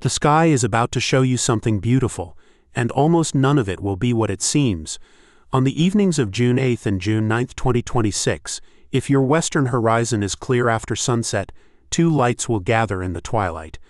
The sky is about to show you something beautiful, and almost none of it will be what it seems. On the evenings of June 8th and June 9th, 2026, if your western horizon is clear after sunset, two lights will gather in the twilight.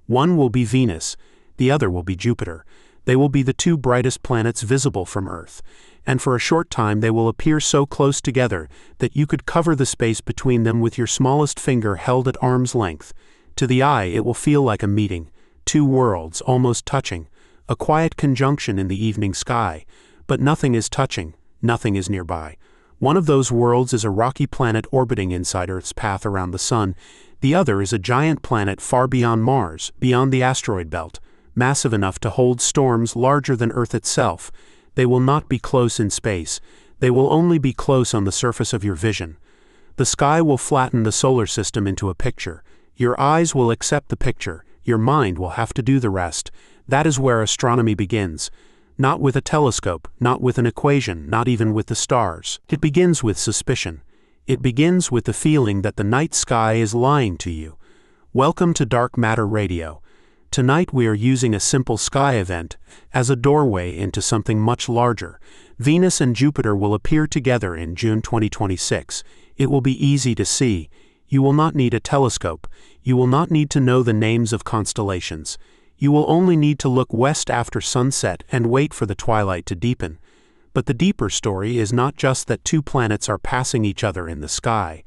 One will be Venus, the other will be Jupiter. They will be the two brightest planets visible from Earth, and for a short time they will appear so close together that you could cover the space between them with your smallest finger held at arm's length. To the eye it will feel like a meeting, two worlds almost touching, a quiet conjunction in the evening sky, but nothing is touching, nothing is nearby. One of those worlds is a rocky planet orbiting inside Earth's path around the Sun. The other is a giant planet far beyond Mars, beyond the asteroid belt, massive enough to hold storms larger than Earth itself. They will not be close in space. They will only be close on the surface of your vision. The sky will flatten the solar system into a picture. Your eyes will accept the picture. Your mind will have to do the rest. That is where astronomy begins. Not with a telescope, not with an equation, not even with the stars. It begins with suspicion. It begins with the feeling that the night sky is lying to you. Welcome to Dark Matter Radio. Tonight we are using a simple sky event as a doorway into something much larger. Venus and Jupiter will appear together in June 2026. It will be easy to see. You will not need a telescope. You will not need to know the names of constellations. You will only need to look west after sunset and wait for the twilight to deepen. But the deeper story is not just that two planets are passing each other in the sky.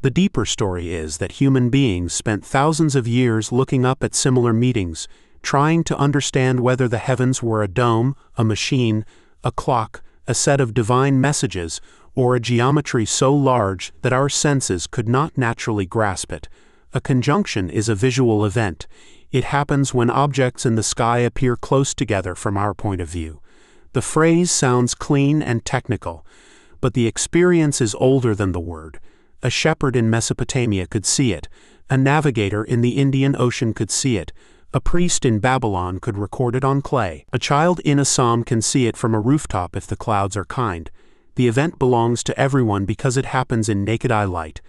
The deeper story is that human beings spent thousands of years looking up at similar meetings, trying to understand whether the heavens were a dome, a machine, a clock, a set of divine messages, or a geometry so large that our senses could not naturally grasp it. A conjunction is a visual event. It happens when objects in the sky appear close together from our point of view. The phrase sounds clean and technical, but the experience is older than the word. A shepherd in Mesopotamia could see it. A navigator in the Indian Ocean could see it. A priest in Babylon could record it on clay. A child in Assam can see it from a rooftop if the clouds are kind. The event belongs to everyone because it happens in naked eye light.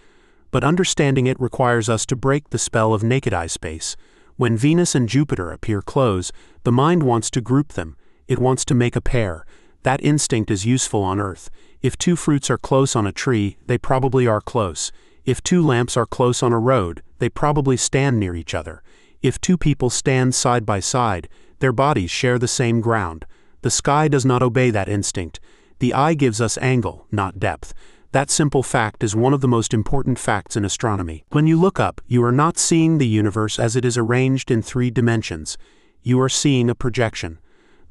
But understanding it requires us to break the spell of naked eye space. When Venus and Jupiter appear close, the mind wants to group them. It wants to make a pair. That instinct is useful on Earth. If two fruits are close on a tree, they probably are close. If two lamps are close on a road, they probably stand near each other. If two people stand side by side, their bodies share the same ground. The sky does not obey that instinct. The eye gives us angle, not depth. That simple fact is one of the most important facts in astronomy. When you look up, you are not seeing the universe as it is arranged in 3 dimensions. You are seeing a projection.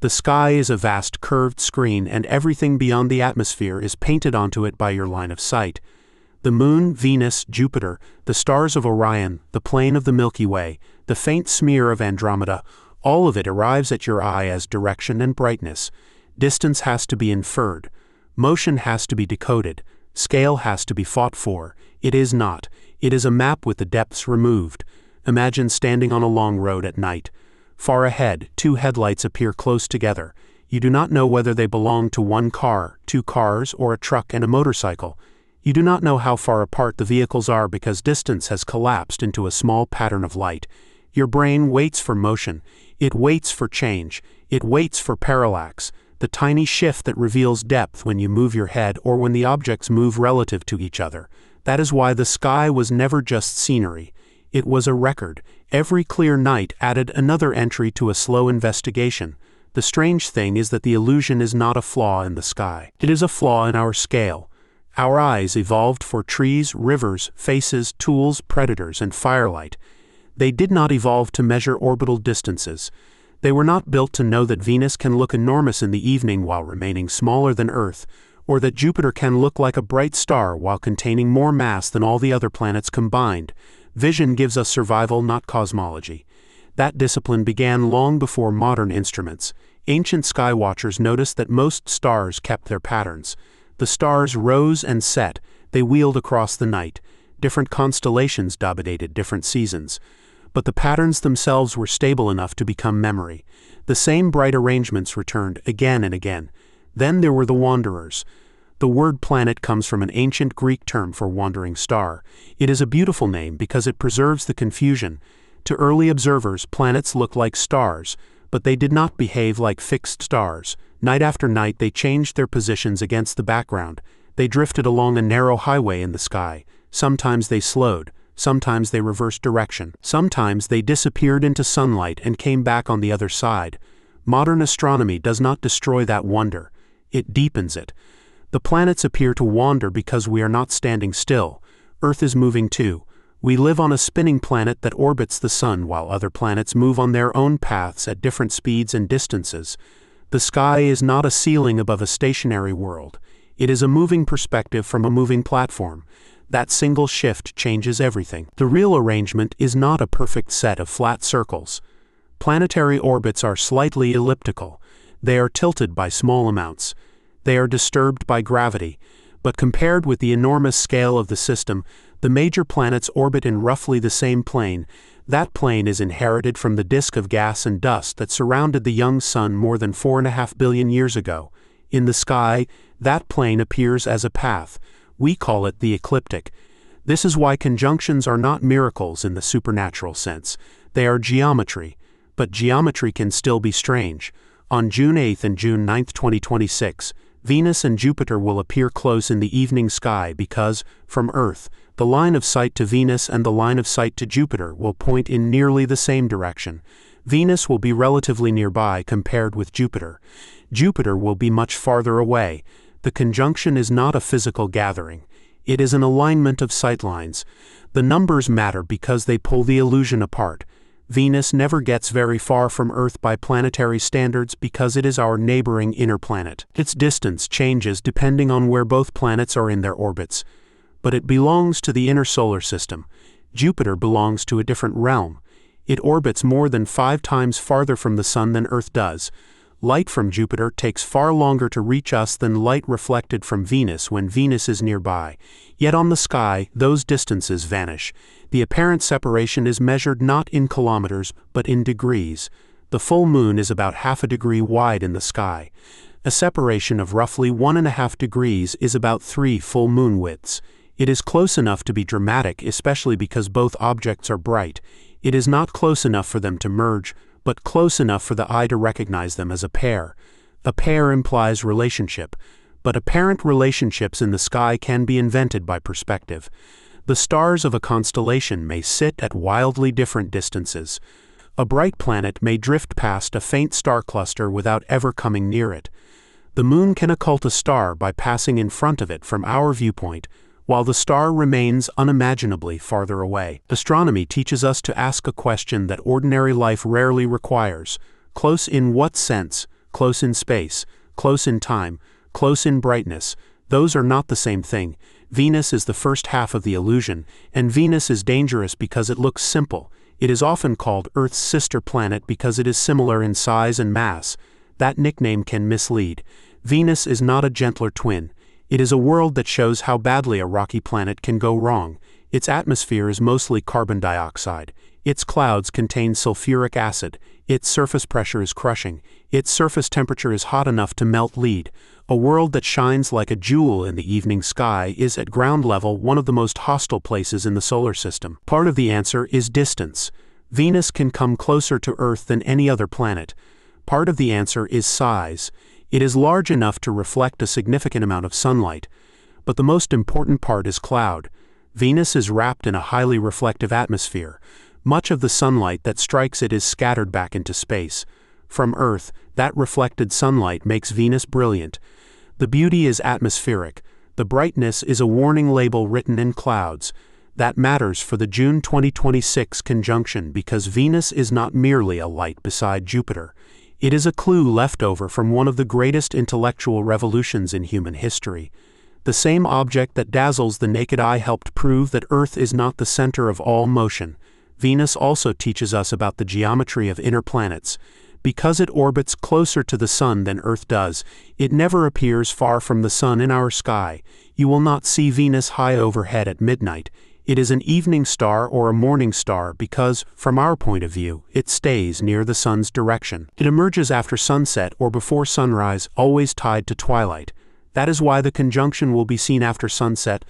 The sky is a vast curved screen, and everything beyond the atmosphere is painted onto it by your line of sight. The Moon, Venus, Jupiter, the stars of Orion, the plane of the Milky Way, the faint smear of Andromeda, all of it arrives at your eye as direction and brightness. Distance has to be inferred. Motion has to be decoded. Scale has to be fought for. It is not. It is a map with the depths removed. Imagine standing on a long road at night. Far ahead, 2 headlights appear close together. You do not know whether they belong to 1 car, 2 cars, or a truck and a motorcycle. You do not know how far apart the vehicles are because distance has collapsed into a small pattern of light. Your brain waits for motion. It waits for change. It waits for parallax, the tiny shift that reveals depth when you move your head or when the objects move relative to each other. That is why the sky was never just scenery. It was a record. Every clear night added another entry to a slow investigation. The strange thing is that the illusion is not a flaw in the sky. It is a flaw in our scale. Our eyes evolved for trees, rivers, faces, tools, predators, and firelight. They did not evolve to measure orbital distances. They were not built to know that Venus can look enormous in the evening while remaining smaller than Earth, or that Jupiter can look like a bright star while containing more mass than all the other planets combined. Vision gives us survival, not cosmology. That discipline began long before modern instruments. Ancient sky watchers noticed that most stars kept their patterns. The stars rose and set. They wheeled across the night. Different constellations dominated different seasons. But the patterns themselves were stable enough to become memory. The same bright arrangements returned again and again. Then there were the wanderers. The word planet comes from an ancient Greek term for wandering star. It is a beautiful name because it preserves the confusion. To early observers, planets looked like stars, but they did not behave like fixed stars. Night after night they changed their positions against the background. They drifted along a narrow highway in the sky. Sometimes they slowed, sometimes they reversed direction, sometimes they disappeared into sunlight and came back on the other side. Modern astronomy does not destroy that wonder, it deepens it. The planets appear to wander because we are not standing still. Earth is moving too. We live on a spinning planet that orbits the sun while other planets move on their own paths at different speeds and distances. The sky is not a ceiling above a stationary world. It is a moving perspective from a moving platform. That single shift changes everything. The real arrangement is not a perfect set of flat circles. Planetary orbits are slightly elliptical. They are tilted by small amounts. They are disturbed by gravity. But compared with the enormous scale of the system, the major planets orbit in roughly the same plane. That plane is inherited from the disk of gas and dust that surrounded the young sun more than 4.5 billion years ago. In the sky, that plane appears as a path. We call it the ecliptic. This is why conjunctions are not miracles in the supernatural sense. They are geometry. But geometry can still be strange. On June 8 and June 9, 2026, Venus and Jupiter will appear close in the evening sky because, from Earth, the line of sight to Venus and the line of sight to Jupiter will point in nearly the same direction. Venus will be relatively nearby compared with Jupiter. Jupiter will be much farther away. The conjunction is not a physical gathering. It is an alignment of sightlines. The numbers matter because they pull the illusion apart. Venus never gets very far from Earth by planetary standards because it is our neighboring inner planet. Its distance changes depending on where both planets are in their orbits. But it belongs to the inner solar system. Jupiter belongs to a different realm. It orbits more than 5 times farther from the Sun than Earth does. Light from Jupiter takes far longer to reach us than light reflected from Venus when Venus is nearby. Yet on the sky, those distances vanish. The apparent separation is measured not in kilometers, but in degrees. The full moon is about half a degree wide in the sky. A separation of roughly 1.5 degrees is about 3 full moon widths. It is close enough to be dramatic, especially because both objects are bright. It is not close enough for them to merge, but close enough for the eye to recognize them as a pair. A pair implies relationship, but apparent relationships in the sky can be invented by perspective. The stars of a constellation may sit at wildly different distances. A bright planet may drift past a faint star cluster without ever coming near it. The moon can occult a star by passing in front of it from our viewpoint, while the star remains unimaginably farther away. Astronomy teaches us to ask a question that ordinary life rarely requires. Close in what sense? Close in space, close in time, close in brightness. Those are not the same thing. Venus is the first half of the illusion, and Venus is dangerous because it looks simple. It is often called Earth's sister planet because it is similar in size and mass. That nickname can mislead. Venus is not a gentler twin. It is a world that shows how badly a rocky planet can go wrong. Its atmosphere is mostly carbon dioxide. Its clouds contain sulfuric acid. Its surface pressure is crushing. Its surface temperature is hot enough to melt lead. A world that shines like a jewel in the evening sky is at ground level one of the most hostile places in the solar system. Part of the answer is distance. Venus can come closer to Earth than any other planet. Part of the answer is size. It is large enough to reflect a significant amount of sunlight. But the most important part is cloud. Venus is wrapped in a highly reflective atmosphere. Much of the sunlight that strikes it is scattered back into space. From Earth, that reflected sunlight makes Venus brilliant. The beauty is atmospheric. The brightness is a warning label written in clouds. That matters for the June 2026 conjunction because Venus is not merely a light beside Jupiter. It is a clue left over from one of the greatest intellectual revolutions in human history. The same object that dazzles the naked eye helped prove that Earth is not the center of all motion. Venus also teaches us about the geometry of inner planets. Because it orbits closer to the Sun than Earth does, it never appears far from the Sun in our sky. You will not see Venus high overhead at midnight. It is an evening star or a morning star because, from our point of view, it stays near the Sun's direction. It emerges after sunset or before sunrise, always tied to twilight. That is why the conjunction will be seen after sunset,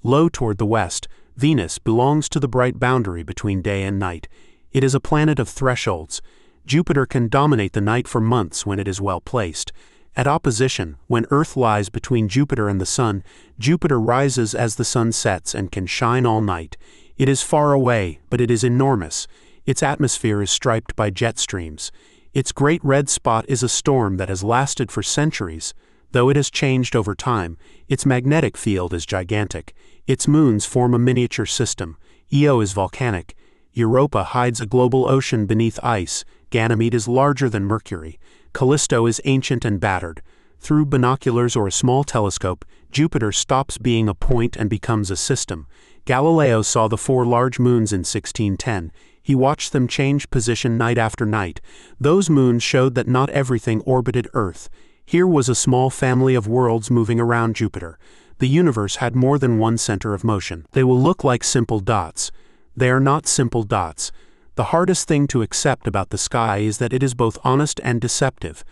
low toward the west. Venus belongs to the bright boundary between day and night. It is a planet of thresholds. Jupiter can dominate the night for months when it is well placed. At opposition, when Earth lies between Jupiter and the Sun, Jupiter rises as the Sun sets and can shine all night. It is far away, but it is enormous. Its atmosphere is striped by jet streams. Its great red spot is a storm that has lasted for centuries. Though it has changed over time, its magnetic field is gigantic. Its moons form a miniature system. Io is volcanic. Europa hides a global ocean beneath ice. Ganymede is larger than Mercury. Callisto is ancient and battered. Through binoculars or a small telescope, Jupiter stops being a point and becomes a system. Galileo saw the 4 large moons in 1610. He watched them change position night after night. Those moons showed that not everything orbited Earth. Here was a small family of worlds moving around Jupiter. The universe had more than one center of motion. They will look like simple dots. They are not simple dots. The hardest thing to accept about the sky is that it is both honest and deceptive.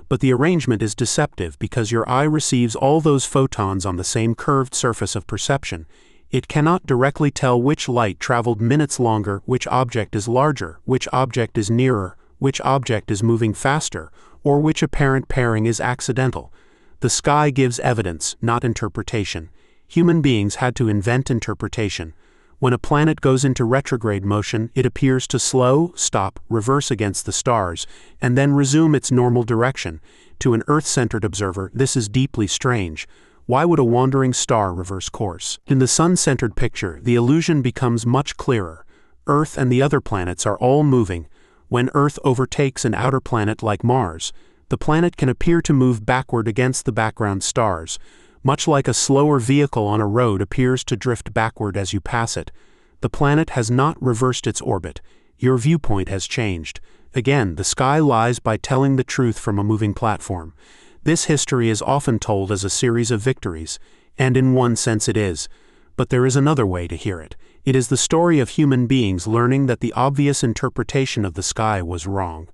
But the arrangement is deceptive because your eye receives all those photons on the same curved surface of perception. It cannot directly tell which light traveled minutes longer, which object is larger, which object is nearer, which object is moving faster, or which apparent pairing is accidental. The sky gives evidence, not interpretation. Human beings had to invent interpretation. When a planet goes into retrograde motion, it appears to slow, stop, reverse against the stars, and then resume its normal direction. To an Earth-centered observer, this is deeply strange. Why would a wandering star reverse course? In the Sun-centered picture, the illusion becomes much clearer. Earth and the other planets are all moving. When Earth overtakes an outer planet like Mars, the planet can appear to move backward against the background stars. Much like a slower vehicle on a road appears to drift backward as you pass it. The planet has not reversed its orbit. Your viewpoint has changed. Again, the sky lies by telling the truth from a moving platform. This history is often told as a series of victories, and in one sense it is. But there is another way to hear it. It is the story of human beings learning that the obvious interpretation of the sky was wrong.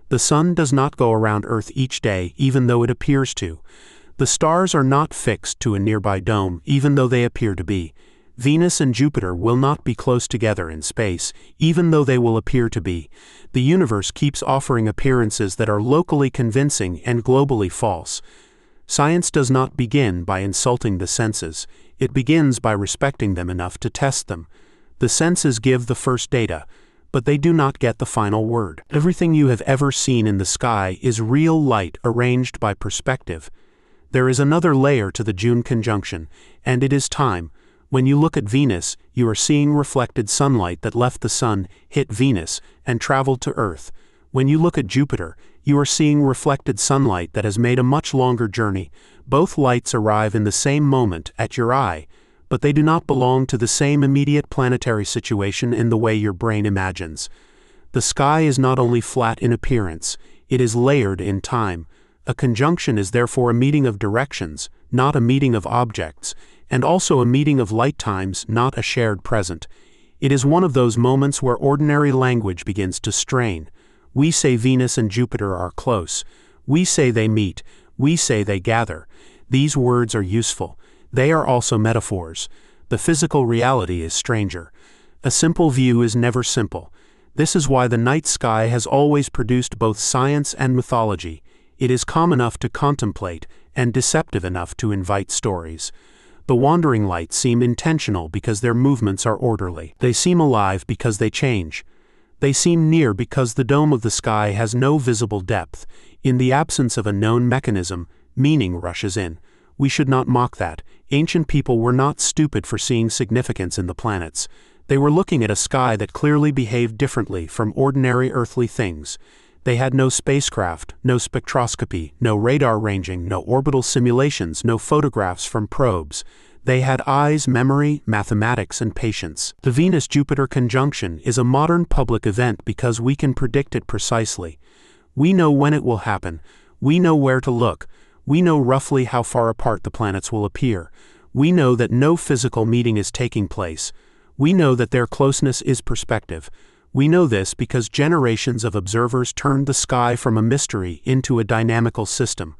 The sun does not go around Earth each day, even though it appears to. The stars are not fixed to a nearby dome, even though they appear to be. Venus and Jupiter will not be close together in space, even though they will appear to be. The universe keeps offering appearances that are locally convincing and globally false. Science does not begin by insulting the senses. It begins by respecting them enough to test them. The senses give the first data, but they do not get the final word. Everything you have ever seen in the sky is real light arranged by perspective. There is another layer to the June conjunction, and it is time. When you look at Venus, you are seeing reflected sunlight that left the Sun, hit Venus, and traveled to Earth. When you look at Jupiter, you are seeing reflected sunlight that has made a much longer journey. Both lights arrive in the same moment at your eye, but they do not belong to the same immediate planetary situation in the way your brain imagines. The sky is not only flat in appearance, it is layered in time. A conjunction is therefore a meeting of directions, not a meeting of objects, and also a meeting of light times, not a shared present. It is one of those moments where ordinary language begins to strain. We say Venus and Jupiter are close. We say they meet. We say they gather. These words are useful. They are also metaphors. The physical reality is stranger. A simple view is never simple. This is why the night sky has always produced both science and mythology. It is calm enough to contemplate and deceptive enough to invite stories. The wandering lights seem intentional because their movements are orderly. They seem alive because they change. They seem near because the dome of the sky has no visible depth. In the absence of a known mechanism, meaning rushes in. We should not mock that. Ancient people were not stupid for seeing significance in the planets. They were looking at a sky that clearly behaved differently from ordinary earthly things. They had no spacecraft, no spectroscopy, no radar ranging, no orbital simulations, no photographs from probes. They had eyes, memory, mathematics, and patience. The Venus-Jupiter conjunction is a modern public event because we can predict it precisely. We know when it will happen. We know where to look. We know roughly how far apart the planets will appear. We know that no physical meeting is taking place. We know that their closeness is perspective. We know this because generations of observers turned the sky from a mystery into a dynamical system.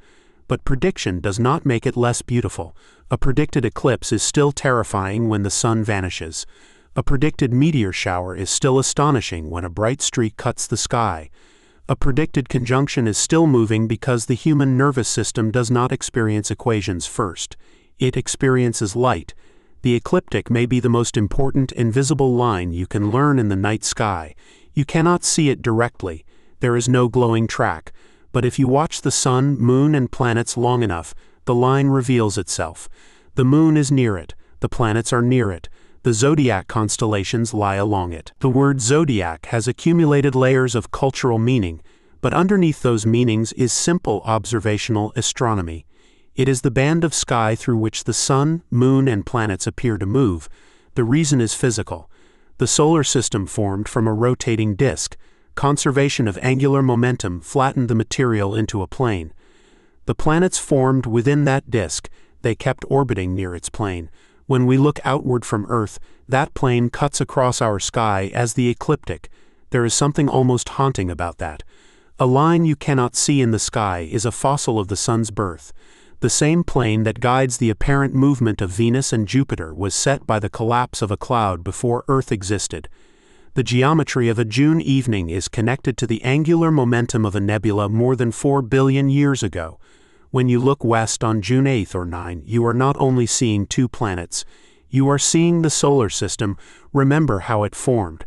But prediction does not make it less beautiful. A predicted eclipse is still terrifying when the sun vanishes. A predicted meteor shower is still astonishing when a bright streak cuts the sky. A predicted conjunction is still moving because the human nervous system does not experience equations first. It experiences light. The ecliptic may be the most important invisible line you can learn in the night sky. You cannot see it directly. There is no glowing track. But if you watch the sun, moon, and planets long enough, the line reveals itself. The moon is near it. The planets are near it. The zodiac constellations lie along it. The word zodiac has accumulated layers of cultural meaning, but underneath those meanings is simple observational astronomy. It is the band of sky through which the sun, moon, and planets appear to move. The reason is physical. The solar system formed from a rotating disk. Conservation of angular momentum flattened the material into a plane. The planets formed within that disk. They kept orbiting near its plane. When we look outward from Earth, that plane cuts across our sky as the ecliptic. There is something almost haunting about that. A line you cannot see in the sky is a fossil of the sun's birth. The same plane that guides the apparent movement of Venus and Jupiter was set by the collapse of a cloud before Earth existed. The geometry of a June evening is connected to the angular momentum of a nebula more than 4 billion years ago. When you look west on June 8 or 9, you are not only seeing two planets, you are seeing the solar system. Remember how it formed.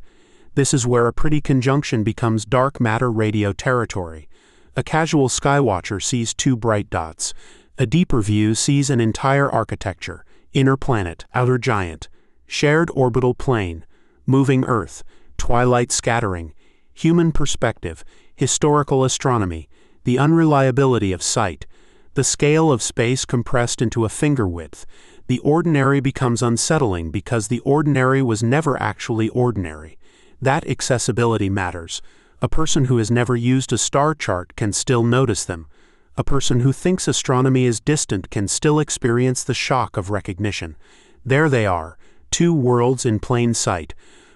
This is where a pretty conjunction becomes dark matter radio territory. A casual skywatcher sees two bright dots. A deeper view sees an entire architecture: inner planet, outer giant, shared orbital plane, moving Earth, twilight scattering, human perspective, historical astronomy, the unreliability of sight, the scale of space compressed into a finger width. The ordinary becomes unsettling because the ordinary was never actually ordinary. That accessibility matters. A person who has never used a star chart can still notice them. A person who thinks astronomy is distant can still experience the shock of recognition. There they are, two worlds in plain sight.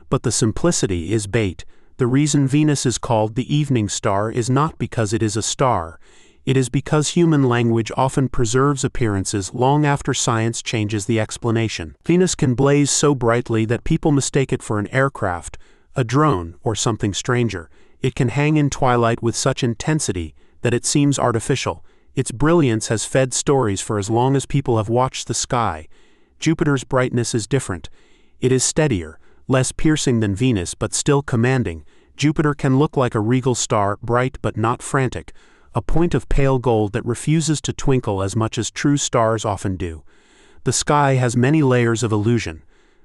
But the simplicity is bait. The reason Venus is called the evening star is not because it is a star. It is because human language often preserves appearances long after science changes the explanation. Venus can blaze so brightly that people mistake it for an aircraft, a drone, or something stranger. It can hang in twilight with such intensity that it seems artificial. Its brilliance has fed stories for as long as people have watched the sky. Jupiter's brightness is different. It is steadier, less piercing than Venus, but still commanding. Jupiter can look like a regal star, bright but not frantic, a point of pale gold that refuses to twinkle as much as true stars often do. The sky has many layers of illusion.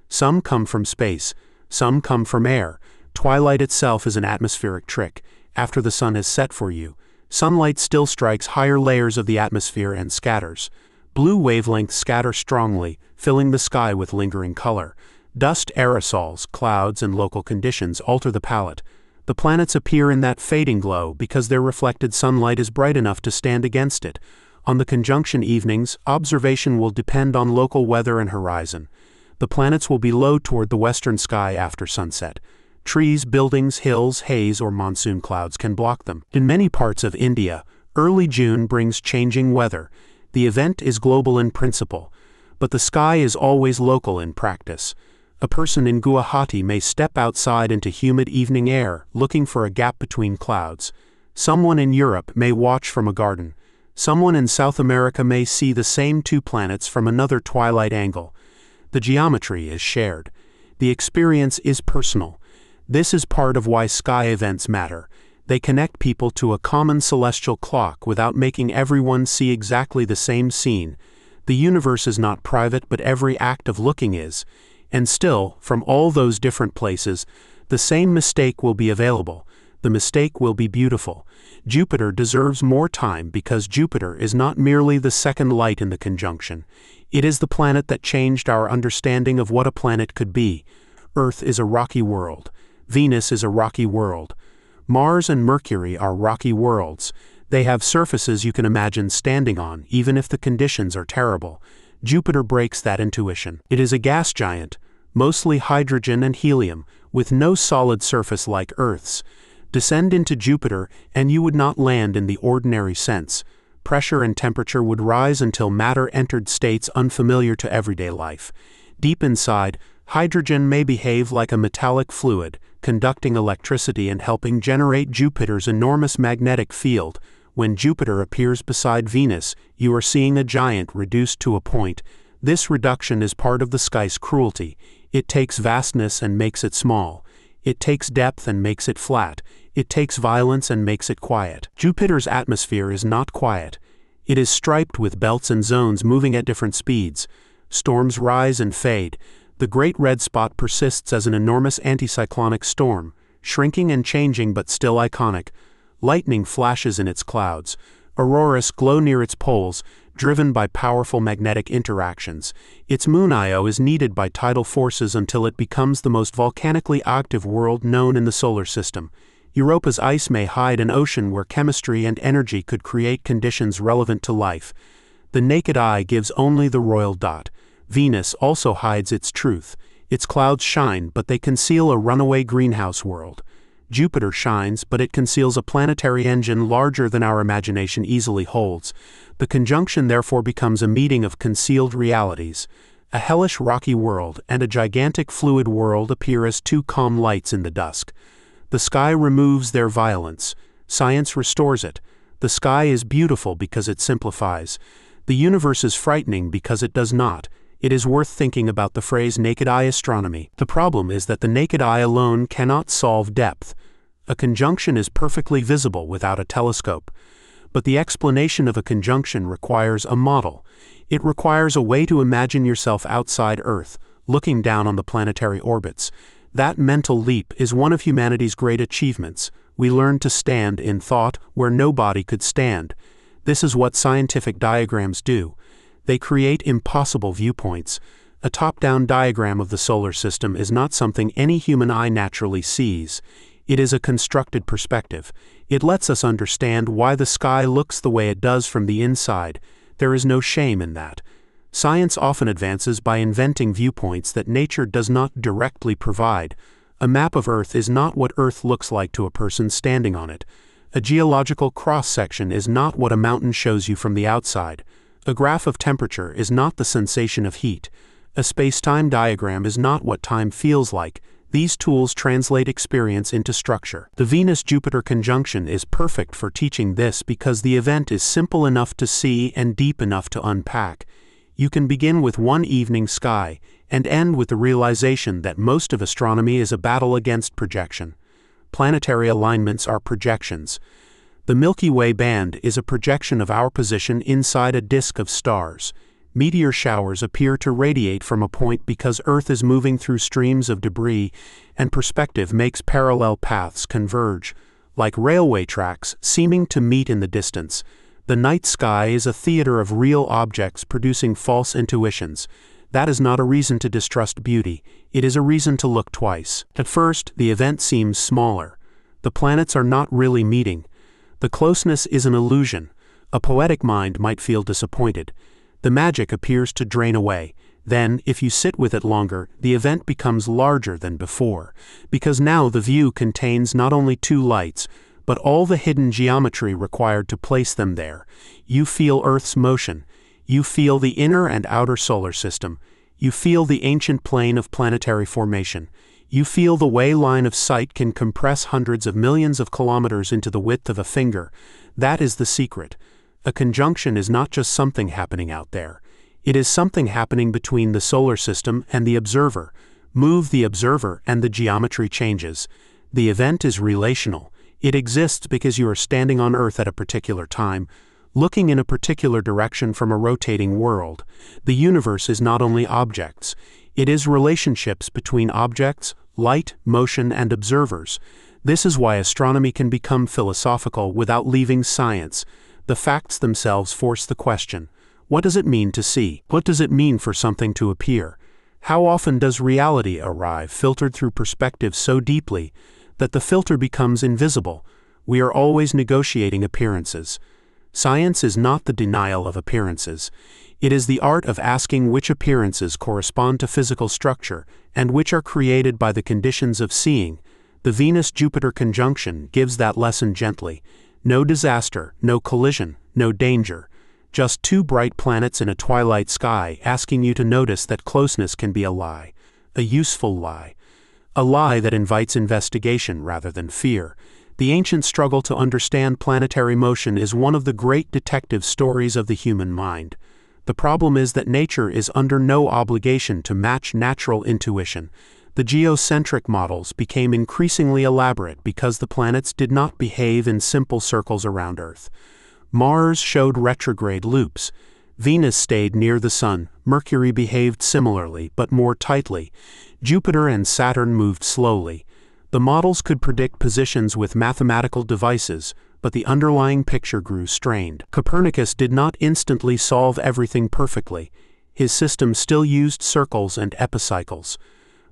Some come from space, some come from air. Twilight itself is an atmospheric trick. After the sun has set for you, sunlight still strikes higher layers of the atmosphere and scatters. Blue wavelengths scatter strongly, filling the sky with lingering color. Dust, aerosols, clouds, and local conditions alter the palette. The planets appear in that fading glow because their reflected sunlight is bright enough to stand against it. On the conjunction evenings, observation will depend on local weather and horizon. The planets will be low toward the western sky after sunset. Trees, buildings, hills, haze, or monsoon clouds can block them. In many parts of India, early June brings changing weather. The event is global in principle, but the sky is always local in practice. A person in Guwahati may step outside into humid evening air, looking for a gap between clouds. Someone in Europe may watch from a garden. Someone in South America may see the same two planets from another twilight angle. The geometry is shared. The experience is personal. This is part of why sky events matter. They connect people to a common celestial clock without making everyone see exactly the same scene. The universe is not private, but every act of looking is. And still, from all those different places, the same mistake will be available. The mistake will be beautiful. Jupiter deserves more time because Jupiter is not merely the second light in the conjunction. It is the planet that changed our understanding of what a planet could be. Earth is a rocky world. Venus is a rocky world. Mars and Mercury are rocky worlds. They have surfaces you can imagine standing on, even if the conditions are terrible. Jupiter breaks that intuition. It is a gas giant, mostly hydrogen and helium, with no solid surface like Earth's. Descend into Jupiter, and you would not land in the ordinary sense. Pressure and temperature would rise until matter entered states unfamiliar to everyday life. Deep inside, Hydrogen may behave like a metallic fluid, conducting electricity and helping generate Jupiter's enormous magnetic field. When Jupiter appears beside Venus, you are seeing a giant reduced to a point. This reduction is part of the sky's cruelty. It takes vastness and makes it small. It takes depth and makes it flat. It takes violence and makes it quiet. Jupiter's atmosphere is not quiet. It is striped with belts and zones moving at different speeds. Storms rise and fade. The Great Red Spot persists as an enormous anticyclonic storm, shrinking and changing but still iconic. Lightning flashes in its clouds. Auroras glow near its poles, driven by powerful magnetic interactions. Its moon Io is kneaded by tidal forces until it becomes the most volcanically active world known in the solar system. Europa's ice may hide an ocean where chemistry and energy could create conditions relevant to life. The naked eye gives only the royal dot. Venus also hides its truth. Its clouds shine, but they conceal a runaway greenhouse world. Jupiter shines, but it conceals a planetary engine larger than our imagination easily holds. The conjunction therefore becomes a meeting of concealed realities. A hellish rocky world and a gigantic fluid world appear as two calm lights in the dusk. The sky removes their violence. Science restores it. The sky is beautiful because it simplifies. The universe is frightening because it does not. It is worth thinking about the phrase naked eye astronomy. The problem is that the naked eye alone cannot solve depth. A conjunction is perfectly visible without a telescope. But the explanation of a conjunction requires a model. It requires a way to imagine yourself outside Earth, looking down on the planetary orbits. That mental leap is one of humanity's great achievements. We learned to stand in thought where nobody could stand. This is what scientific diagrams do. They create impossible viewpoints. A top-down diagram of the solar system is not something any human eye naturally sees. It is a constructed perspective. It lets us understand why the sky looks the way it does from the inside. There is no shame in that. Science often advances by inventing viewpoints that nature does not directly provide. A map of Earth is not what Earth looks like to a person standing on it. A geological cross-section is not what a mountain shows you from the outside. A graph of temperature is not the sensation of heat. A space-time diagram is not what time feels like. These tools translate experience into structure. The Venus-Jupiter conjunction is perfect for teaching this because the event is simple enough to see and deep enough to unpack. You can begin with one evening sky and end with the realization that most of astronomy is a battle against projection. Planetary alignments are projections. The Milky Way band is a projection of our position inside a disk of stars. Meteor showers appear to radiate from a point because Earth is moving through streams of debris, and perspective makes parallel paths converge, like railway tracks seeming to meet in the distance. The night sky is a theater of real objects producing false intuitions. That is not a reason to distrust beauty. It is a reason to look twice. At first, the event seems smaller. The planets are not really meeting. The closeness is an illusion. A poetic mind might feel disappointed. The magic appears to drain away. Then, if you sit with it longer, the event becomes larger than before, because now the view contains not only two lights, but all the hidden geometry required to place them there. You feel Earth's motion. You feel the inner and outer solar system. You feel the ancient plane of planetary formation. You feel the way line of sight can compress hundreds of millions of kilometers into the width of a finger. That is the secret. A conjunction is not just something happening out there. It is something happening between the solar system and the observer. Move the observer and the geometry changes. The event is relational. It exists because you are standing on Earth at a particular time, looking in a particular direction from a rotating world. The universe is not only objects. It is relationships between objects, light, motion, and observers. This is why astronomy can become philosophical without leaving science. The facts themselves force the question. What does it mean to see? What does it mean for something to appear? How often does reality arrive, filtered through perspective so deeply that the filter becomes invisible? We are always negotiating appearances. Science is not the denial of appearances. It is the art of asking which appearances correspond to physical structure and which are created by the conditions of seeing. The Venus-Jupiter conjunction gives that lesson gently. No disaster, no collision, no danger. Just two bright planets in a twilight sky asking you to notice that closeness can be a lie. a useful lie. A lie that invites investigation rather than fear. The ancient struggle to understand planetary motion is one of the great detective stories of the human mind. The problem is that nature is under no obligation to match natural intuition. The geocentric models became increasingly elaborate because the planets did not behave in simple circles around Earth. Mars showed retrograde loops. Venus stayed near the Sun. Mercury behaved similarly, but more tightly. Jupiter and Saturn moved slowly. The models could predict positions with mathematical devices, but the underlying picture grew strained. Copernicus did not instantly solve everything perfectly. His system still used circles and epicycles.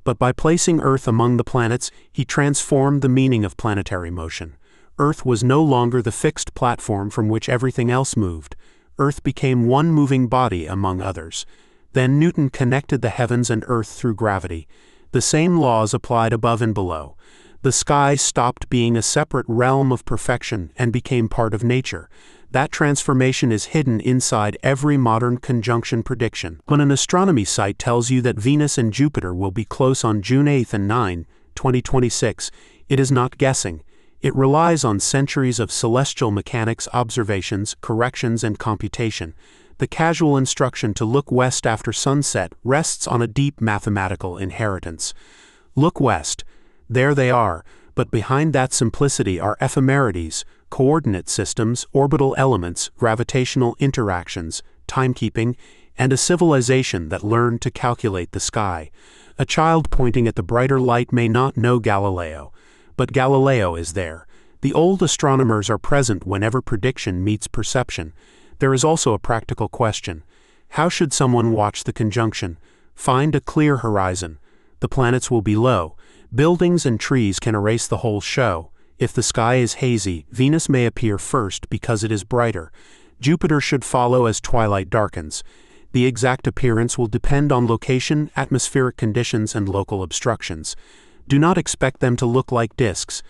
But by placing Earth among the planets, he transformed the meaning of planetary motion. Earth was no longer the fixed platform from which everything else moved. Earth became one moving body among others. Then Newton connected the heavens and Earth through gravity. The same laws applied above and below. The sky stopped being a separate realm of perfection and became part of nature. That transformation is hidden inside every modern conjunction prediction. When an astronomy site tells you that Venus and Jupiter will be close on June 8 and 9, 2026, it is not guessing. It relies on centuries of celestial mechanics observations, corrections, and computation. The casual instruction to look west after sunset rests on a deep mathematical inheritance. Look west. There they are, but behind that simplicity are ephemerides, coordinate systems, orbital elements, gravitational interactions, timekeeping, and a civilization that learned to calculate the sky. A child pointing at the brighter light may not know Galileo, but Galileo is there. The old astronomers are present whenever prediction meets perception. There is also a practical question. How should someone watch the conjunction? Find a clear horizon. The planets will be low. Buildings and trees can erase the whole show. If the sky is hazy, Venus may appear first because it is brighter. Jupiter should follow as twilight darkens. The exact appearance will depend on location, atmospheric conditions, and local obstructions. Do not expect them to look like disks.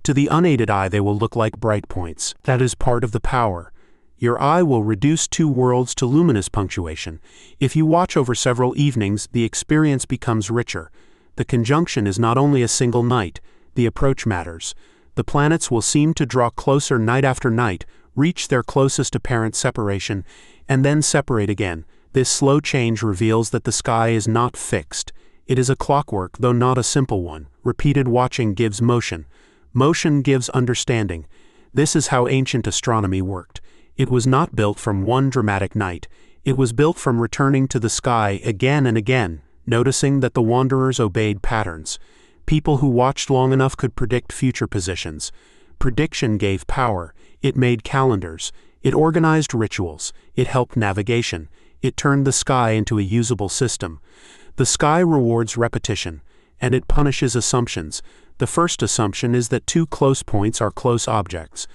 To the unaided eye, they will look like bright points. That is part of the power. Your eye will reduce two worlds to luminous punctuation. If you watch over several evenings, the experience becomes richer. The conjunction is not only a single night, the approach matters. The planets will seem to draw closer night after night, reach their closest apparent separation, and then separate again. This slow change reveals that the sky is not fixed. It is a clockwork, though not a simple one. Repeated watching gives motion. Motion gives understanding. This is how ancient astronomy worked. It was not built from one dramatic night. It was built from returning to the sky again and again, noticing that the wanderers obeyed patterns. People who watched long enough could predict future positions. Prediction gave power. It made calendars. It organized rituals. It helped navigation. It turned the sky into a usable system. The sky rewards repetition, and it punishes assumptions. The first assumption is that two close points are close objects.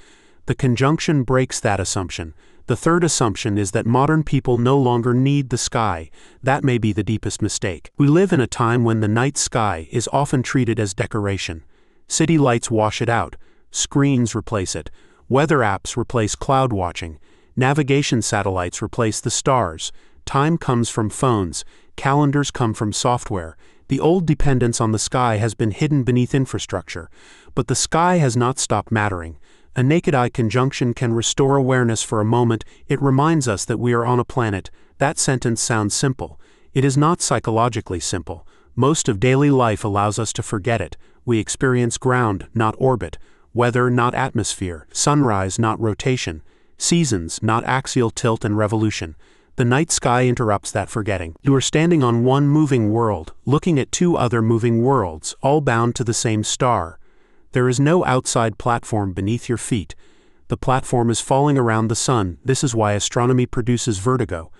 The conjunction breaks that assumption. The third assumption is that modern people no longer need the sky. That may be the deepest mistake. We live in a time when the night sky is often treated as decoration. City lights wash it out. Screens replace it. Weather apps replace cloud watching. Navigation satellites replace the stars. Time comes from phones. Calendars come from software. The old dependence on the sky has been hidden beneath infrastructure. But the sky has not stopped mattering. A naked-eye conjunction can restore awareness for a moment. It reminds us that we are on a planet. That sentence sounds simple. It is not psychologically simple. Most of daily life allows us to forget it. We experience ground, not orbit. Weather, not atmosphere. Sunrise, not rotation. Seasons, not axial tilt and revolution. The night sky interrupts that forgetting. You are standing on one moving world, looking at two other moving worlds, all bound to the same star. There is no outside platform beneath your feet. The platform is falling around the sun. This is why astronomy produces vertigo.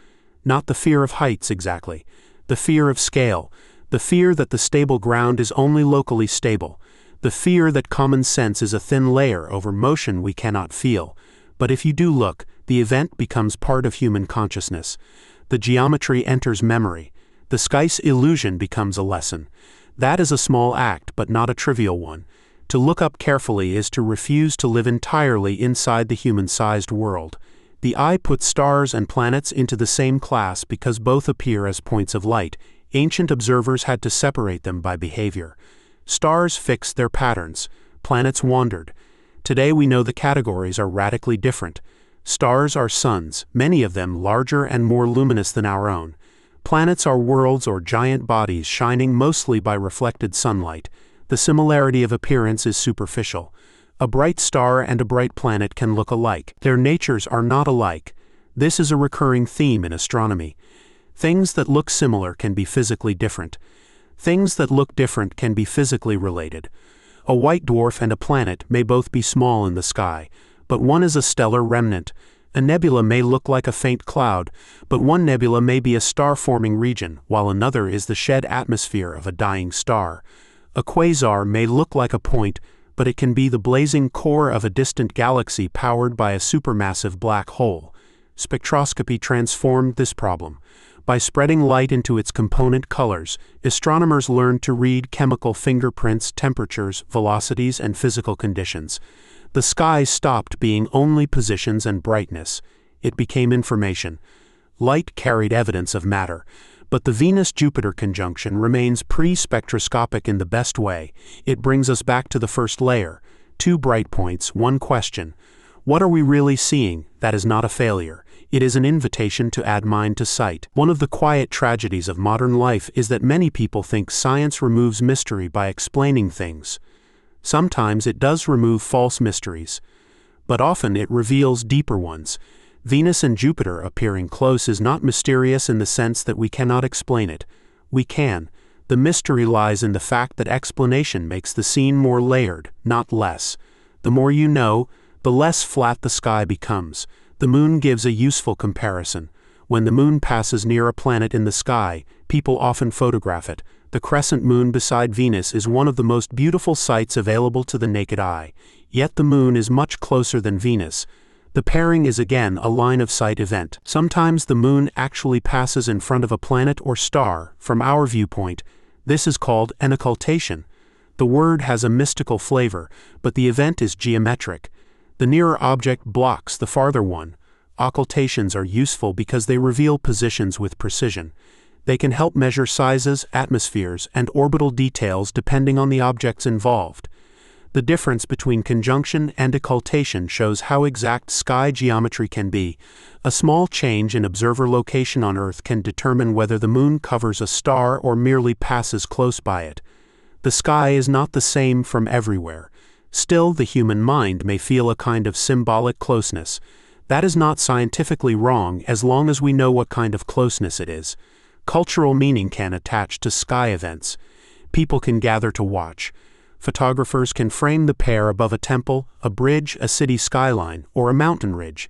Not the fear of heights exactly. The fear of scale. The fear that the stable ground is only locally stable. The fear that common sense is a thin layer over motion we cannot feel. But if you do look, the event becomes part of human consciousness. The geometry enters memory. The sky's illusion becomes a lesson. That is a small act, but not a trivial one. To look up carefully is to refuse to live entirely inside the human-sized world. The eye puts stars and planets into the same class because both appear as points of light. Ancient observers had to separate them by behavior. Stars fixed their patterns. Planets wandered. Today we know the categories are radically different. Stars are suns, many of them larger and more luminous than our own. Planets are worlds or giant bodies shining mostly by reflected sunlight. The similarity of appearance is superficial. A bright star and a bright planet can look alike. Their natures are not alike. This is a recurring theme in astronomy. Things that look similar can be physically different. Things that look different can be physically related. A white dwarf and a planet may both be small in the sky, but one is a stellar remnant. A nebula may look like a faint cloud, but one nebula may be a star-forming region, while another is the shed atmosphere of a dying star. A quasar may look like a point, but it can be the blazing core of a distant galaxy powered by a supermassive black hole. Spectroscopy transformed this problem. By spreading light into its component colors, astronomers learned to read chemical fingerprints, temperatures, velocities, and physical conditions. The sky stopped being only positions and brightness. It became information. Light carried evidence of matter. But the Venus-Jupiter conjunction remains pre-spectroscopic in the best way. It brings us back to the first layer. 2 bright points, 1 question. What are we really seeing? That is not a failure. It is an invitation to add mind to sight. One of the quiet tragedies of modern life is that many people think science removes mystery by explaining things. Sometimes it does remove false mysteries, but often it reveals deeper ones. Venus and Jupiter appearing close is not mysterious in the sense that we cannot explain it. We can. The mystery lies in the fact that explanation makes the scene more layered, not less. The more you know, the less flat the sky becomes. The moon gives a useful comparison. When the moon passes near a planet in the sky, people often photograph it. The crescent moon beside Venus is one of the most beautiful sights available to the naked eye. Yet the moon is much closer than Venus. The pairing is again a line-of-sight event. Sometimes the moon actually passes in front of a planet or star. From our viewpoint, this is called an occultation. The word has a mystical flavor, but the event is geometric. The nearer object blocks the farther one. Occultations are useful because they reveal positions with precision. They can help measure sizes, atmospheres, and orbital details depending on the objects involved. The difference between conjunction and occultation shows how exact sky geometry can be. A small change in observer location on Earth can determine whether the moon covers a star or merely passes close by it. The sky is not the same from everywhere. Still, the human mind may feel a kind of symbolic closeness. That is not scientifically wrong as long as we know what kind of closeness it is. Cultural meaning can attach to sky events. People can gather to watch. Photographers can frame the pair above a temple, a bridge, a city skyline, or a mountain ridge.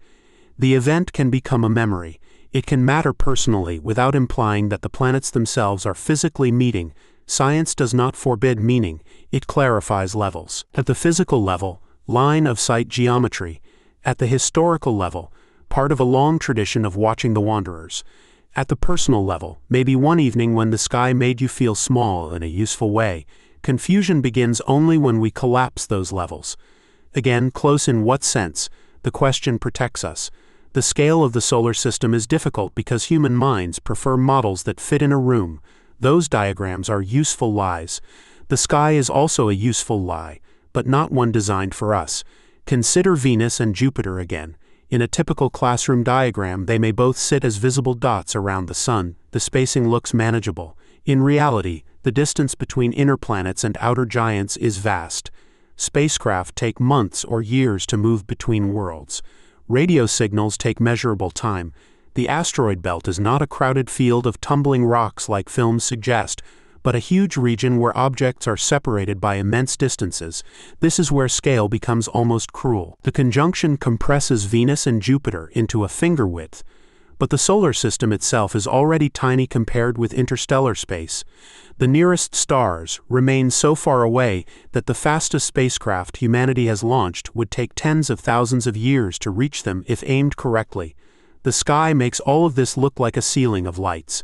The event can become a memory. It can matter personally without implying that the planets themselves are physically meeting. Science does not forbid meaning, it clarifies levels. At the physical level, line-of-sight geometry. At the historical level, part of a long tradition of watching the wanderers. At the personal level, maybe one evening when the sky made you feel small in a useful way. Confusion begins only when we collapse those levels. Again, close in what sense? The question protects us. The scale of the solar system is difficult because human minds prefer models that fit in a room. Those diagrams are useful lies. The sky is also a useful lie, but not one designed for us. Consider Venus and Jupiter again. In a typical classroom diagram, they may both sit as visible dots around the sun. The spacing looks manageable. In reality, the distance between inner planets and outer giants is vast. Spacecraft take months or years to move between worlds. Radio signals take measurable time. The asteroid belt is not a crowded field of tumbling rocks like films suggest, but a huge region where objects are separated by immense distances. This is where scale becomes almost cruel. The conjunction compresses Venus and Jupiter into a finger width, but the solar system itself is already tiny compared with interstellar space. The nearest stars remain so far away that the fastest spacecraft humanity has launched would take tens of thousands of years to reach them if aimed correctly. The sky makes all of this look like a ceiling of lights.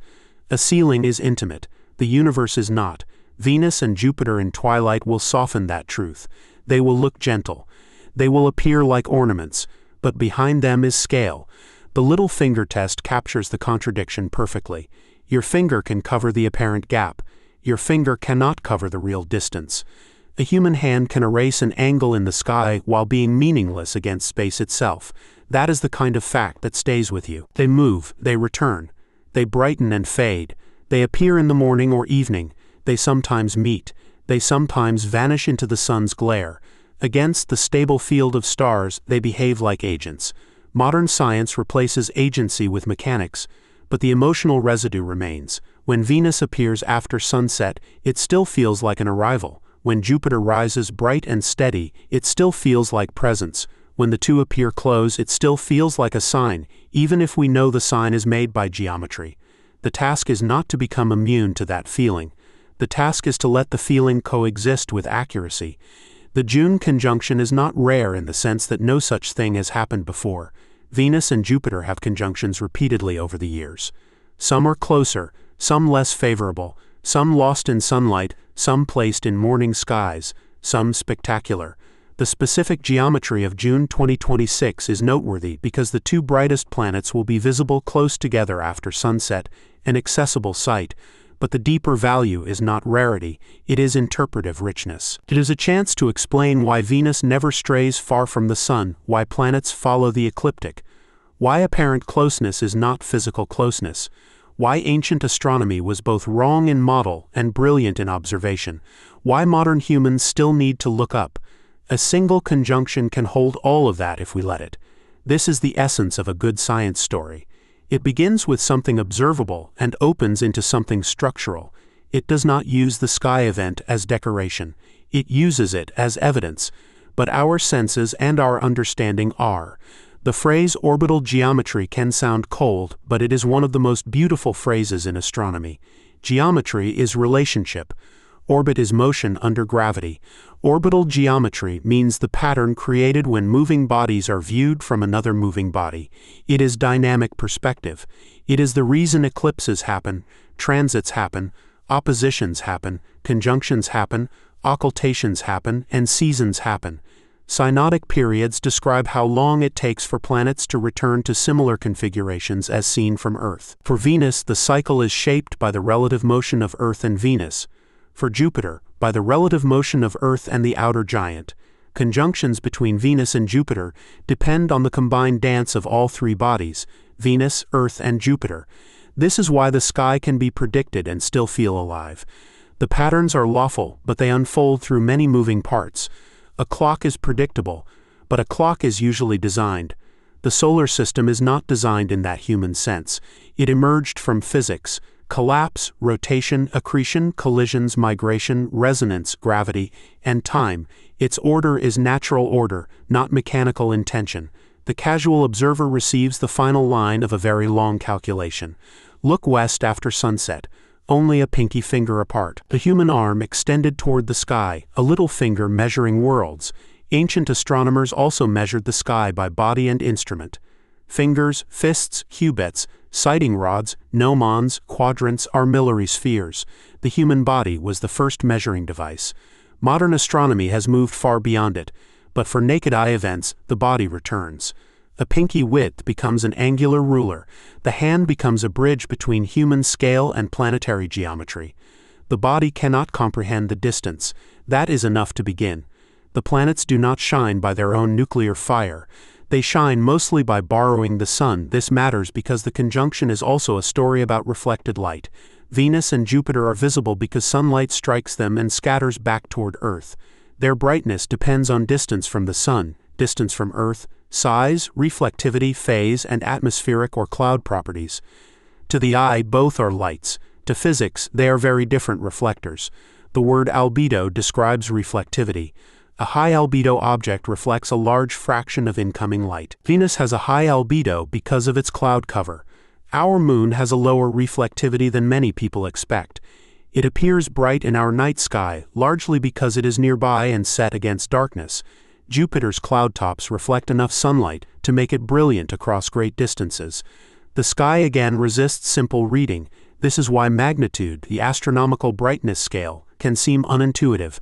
A ceiling is intimate. The universe is not. Venus and Jupiter in twilight will soften that truth. They will look gentle. They will appear like ornaments, but behind them is scale. The little finger test captures the contradiction perfectly. Your finger can cover the apparent gap. Your finger cannot cover the real distance. A human hand can erase an angle in the sky while being meaningless against space itself. That is the kind of fact that stays with you. They move, they return. They brighten and fade. They appear in the morning or evening. They sometimes meet. They sometimes vanish into the sun's glare. Against the stable field of stars, they behave like agents. Modern science replaces agency with mechanics, but the emotional residue remains. When Venus appears after sunset, it still feels like an arrival. When Jupiter rises bright and steady, it still feels like presence. When the two appear close, it still feels like a sign, even if we know the sign is made by geometry. The task is not to become immune to that feeling. The task is to let the feeling coexist with accuracy. The June conjunction is not rare in the sense that no such thing has happened before. Venus and Jupiter have conjunctions repeatedly over the years. Some are closer, some less favorable, some lost in sunlight, some placed in morning skies, some spectacular. The specific geometry of June 2026 is noteworthy because the two brightest planets will be visible close together after sunset, an accessible sight, but the deeper value is not rarity, it is interpretive richness. It is a chance to explain why Venus never strays far from the Sun, why planets follow the ecliptic, why apparent closeness is not physical closeness, why ancient astronomy was both wrong in model and brilliant in observation, why modern humans still need to look up. A single conjunction can hold all of that if we let it. This is the essence of a good science story. It begins with something observable and opens into something structural. It does not use the sky event as decoration. It uses it as evidence. But our senses and our understanding are. The phrase orbital geometry can sound cold, but it is one of the most beautiful phrases in astronomy. Geometry is relationship. Orbit is motion under gravity. Orbital geometry means the pattern created when moving bodies are viewed from another moving body. It is dynamic perspective. It is the reason eclipses happen, transits happen, oppositions happen, conjunctions happen, occultations happen, and seasons happen. Synodic periods describe how long it takes for planets to return to similar configurations as seen from Earth. For Venus, the cycle is shaped by the relative motion of Earth and Venus. For Jupiter, by the relative motion of Earth and the outer giant. Conjunctions between Venus and Jupiter depend on the combined dance of all three bodies, Venus, Earth, and Jupiter. This is why the sky can be predicted and still feel alive. The patterns are lawful, but they unfold through many moving parts. A clock is predictable, but a clock is usually designed. The solar system is not designed in that human sense. It emerged from physics. Collapse, rotation, accretion, collisions, migration, resonance, gravity, and time. Its order is natural order, not mechanical intention. The casual observer receives the final line of a very long calculation. Look west after sunset, only a pinky finger apart. A human arm extended toward the sky, a little finger measuring worlds. Ancient astronomers also measured the sky by body and instrument. Fingers, fists, cubits, sighting rods, gnomons, quadrants, armillary spheres. The human body was the first measuring device. Modern astronomy has moved far beyond it, but for naked eye events, the body returns. A pinky width becomes an angular ruler. The hand becomes a bridge between human scale and planetary geometry. The body cannot comprehend the distance. That is enough to begin. The planets do not shine by their own nuclear fire. They shine mostly by borrowing the sun. This matters because the conjunction is also a story about reflected light. Venus and Jupiter are visible because sunlight strikes them and scatters back toward Earth. Their brightness depends on distance from the sun, distance from Earth, size, reflectivity, phase, and atmospheric or cloud properties. To the eye, both are lights. To physics, they are very different reflectors. The word albedo describes reflectivity. A high albedo object reflects a large fraction of incoming light. Venus has a high albedo because of its cloud cover. Our moon has a lower reflectivity than many people expect. It appears bright in our night sky, largely because it is nearby and set against darkness. Jupiter's cloud tops reflect enough sunlight to make it brilliant across great distances. The sky again resists simple reading. This is why magnitude, the astronomical brightness scale, can seem unintuitive.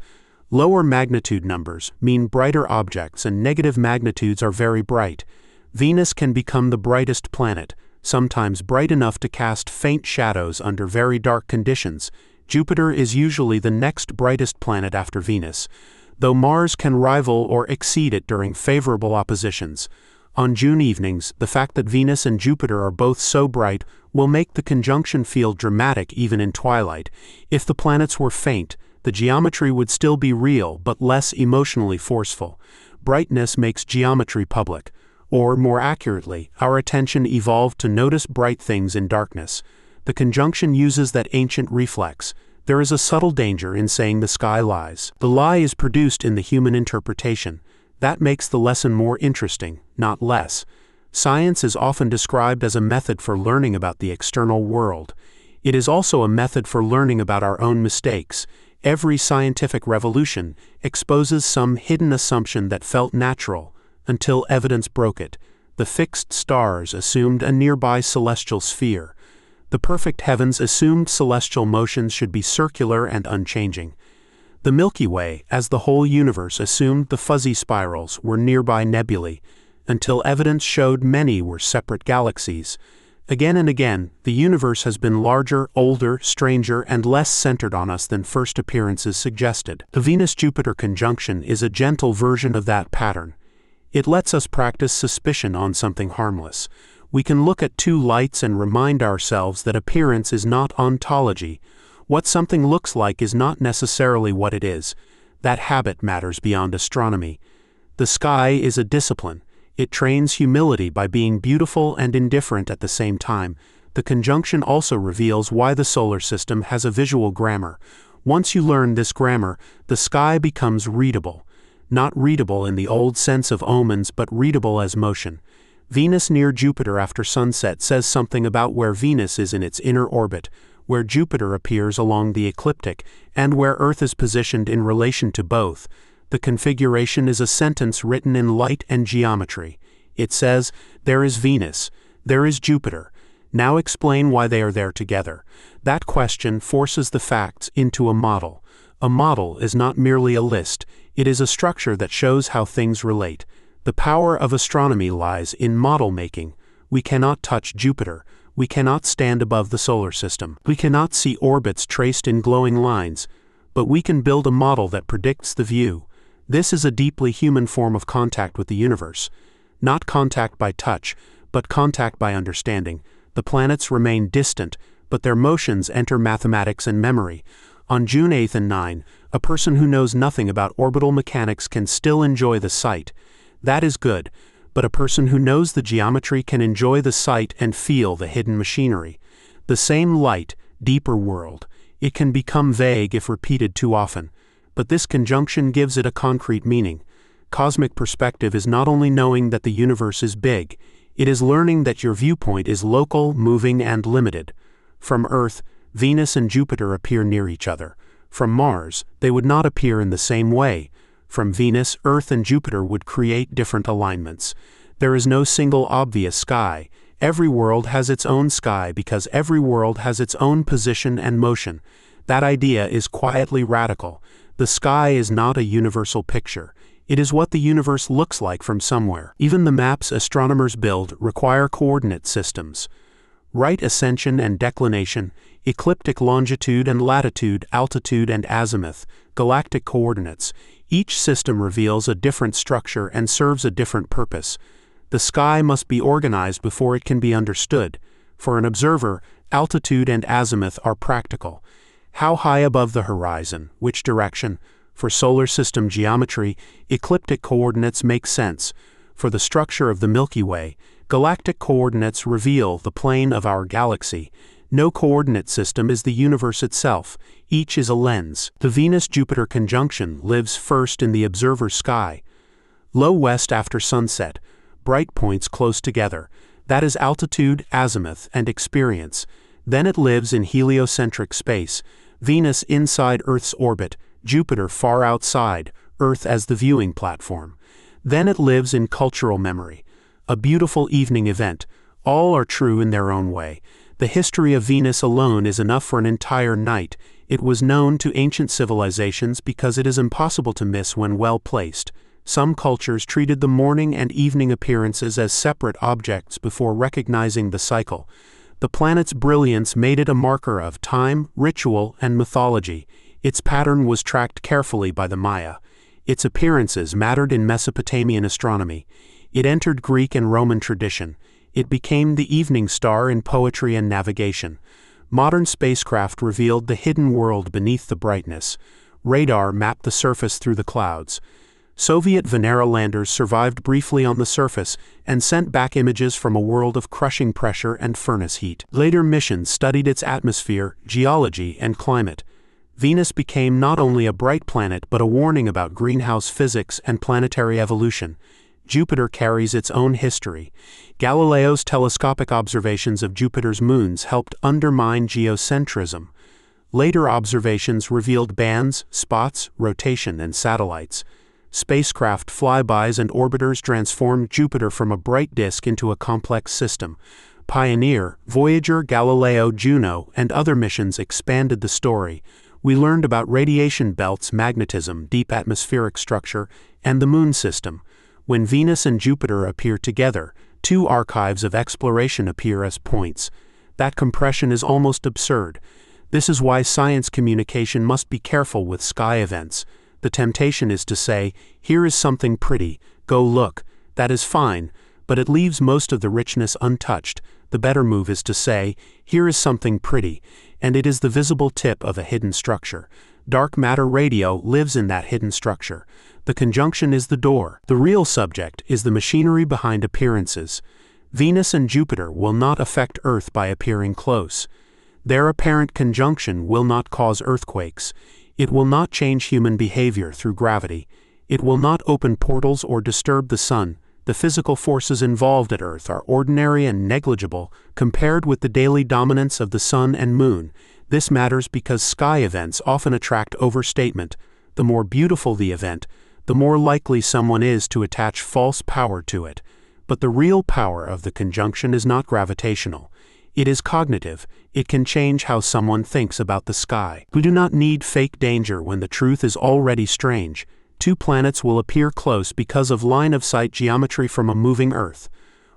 Lower magnitude numbers mean brighter objects and negative magnitudes are very bright. Venus can become the brightest planet. sometimes bright enough to cast faint shadows under very dark conditions. Jupiter is usually the next brightest planet after Venus, though Mars can rival or exceed it during favorable oppositions. On June evenings, the fact that Venus and Jupiter are both so bright will make the conjunction feel dramatic even in twilight. If the planets were faint, the geometry would still be real but less emotionally forceful. Brightness makes geometry public. Or, more accurately, our attention evolved to notice bright things in darkness. The conjunction uses that ancient reflex. There is a subtle danger in saying the sky lies. The lie is produced in the human interpretation. That makes the lesson more interesting, not less. Science is often described as a method for learning about the external world. It is also a method for learning about our own mistakes. Every scientific revolution exposes some hidden assumption that felt natural, until evidence broke it. The fixed stars assumed a nearby celestial sphere. The perfect heavens assumed celestial motions should be circular and unchanging. The Milky Way, as the whole universe, assumed the fuzzy spirals were nearby nebulae, until evidence showed many were separate galaxies. Again and again, the universe has been larger, older, stranger, and less centered on us than first appearances suggested. The Venus-Jupiter conjunction is a gentle version of that pattern. It lets us practice suspicion on something harmless. We can look at two lights and remind ourselves that appearance is not ontology. What something looks like is not necessarily what it is. That habit matters beyond astronomy. The sky is a discipline. It trains humility by being beautiful and indifferent at the same time. The conjunction also reveals why the solar system has a visual grammar. Once you learn this grammar, the sky becomes readable. Not readable in the old sense of omens, but readable as motion. Venus near Jupiter after sunset says something about where Venus is in its inner orbit, where Jupiter appears along the ecliptic, and where Earth is positioned in relation to both. The configuration is a sentence written in light and geometry. It says, "There is Venus, there is Jupiter. Now explain why they are there together." That question forces the facts into a model. A model is not merely a list, it is a structure that shows how things relate. The power of astronomy lies in model making. We cannot touch Jupiter. We cannot stand above the solar system. We cannot see orbits traced in glowing lines, but we can build a model that predicts the view. This is a deeply human form of contact with the universe. Not contact by touch, but contact by understanding. The planets remain distant, but their motions enter mathematics and memory. On June 8 and 9, a person who knows nothing about orbital mechanics can still enjoy the sight. That is good, but a person who knows the geometry can enjoy the sight and feel the hidden machinery. The same light, deeper world. It can become vague if repeated too often, but this conjunction gives it a concrete meaning. Cosmic perspective is not only knowing that the universe is big, it is learning that your viewpoint is local, moving, and limited. From Earth, Venus and Jupiter appear near each other. From Mars, they would not appear in the same way. From Venus, Earth and Jupiter would create different alignments. There is no single obvious sky. Every world has its own sky because every world has its own position and motion. That idea is quietly radical. The sky is not a universal picture. It is what the universe looks like from somewhere. Even the maps astronomers build require coordinate systems. Right ascension and declination, ecliptic longitude and latitude, altitude and azimuth, galactic coordinates. Each system reveals a different structure and serves a different purpose. The sky must be organized before it can be understood. For an observer, altitude and azimuth are practical. How high above the horizon? Which direction? For solar system geometry, ecliptic coordinates make sense. For the structure of the Milky Way, galactic coordinates reveal the plane of our galaxy. No coordinate system is the universe itself. Each is a lens. The Venus-Jupiter conjunction lives first in the observer's sky. Low west after sunset, bright points close together. That is altitude, azimuth, and experience. Then it lives in heliocentric space. Venus inside Earth's orbit, Jupiter far outside, Earth as the viewing platform. Then it lives in cultural memory. A beautiful evening event. All are true in their own way. The history of Venus alone is enough for an entire night. It was known to ancient civilizations because it is impossible to miss when well placed. Some cultures treated the morning and evening appearances as separate objects before recognizing the cycle. The planet's brilliance made it a marker of time, ritual, and mythology. Its pattern was tracked carefully by the Maya. Its appearances mattered in Mesopotamian astronomy. It entered Greek and Roman tradition. It became the evening star in poetry and navigation. Modern spacecraft revealed the hidden world beneath the brightness. Radar mapped the surface through the clouds. Soviet Venera landers survived briefly on the surface and sent back images from a world of crushing pressure and furnace heat. Later missions studied its atmosphere, geology, and climate. Venus became not only a bright planet but a warning about greenhouse physics and planetary evolution. Jupiter carries its own history. Galileo's telescopic observations of Jupiter's moons helped undermine geocentrism. Later observations revealed bands, spots, rotation, and satellites. Spacecraft flybys and orbiters transformed Jupiter from a bright disk into a complex system. Pioneer, Voyager, Galileo, Juno, and other missions expanded the story. We learned about radiation belts, magnetism, deep atmospheric structure, and the Moon system. When Venus and Jupiter appear together, two archives of exploration appear as points. That compression is almost absurd. This is why science communication must be careful with sky events. The temptation is to say, here is something pretty, go look. That is fine, but it leaves most of the richness untouched. The better move is to say, here is something pretty, and it is the visible tip of a hidden structure. Dark matter radio lives in that hidden structure. The conjunction is the door. The real subject is the machinery behind appearances. Venus and Jupiter will not affect Earth by appearing close. Their apparent conjunction will not cause earthquakes. It will not change human behavior through gravity. It will not open portals or disturb the sun. The physical forces involved at Earth are ordinary and negligible compared with the daily dominance of the sun and moon. This matters because sky events often attract overstatement. The more beautiful the event, the more likely someone is to attach false power to it. But the real power of the conjunction is not gravitational. It is cognitive. It can change how someone thinks about the sky. We do not need fake danger when the truth is already strange. Two planets will appear close because of line-of-sight geometry from a moving Earth.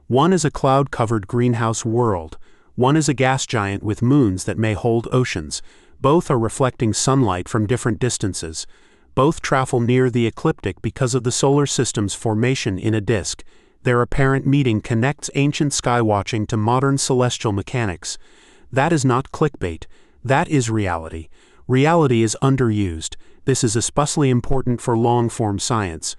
One is a cloud-covered greenhouse world. One is a gas giant with moons that may hold oceans. Both are reflecting sunlight from different distances. Both travel near the ecliptic because of the solar system's formation in a disk. Their apparent meeting connects ancient skywatching to modern celestial mechanics. That is not clickbait. That is reality. Reality is underused. This is especially important for long-form science.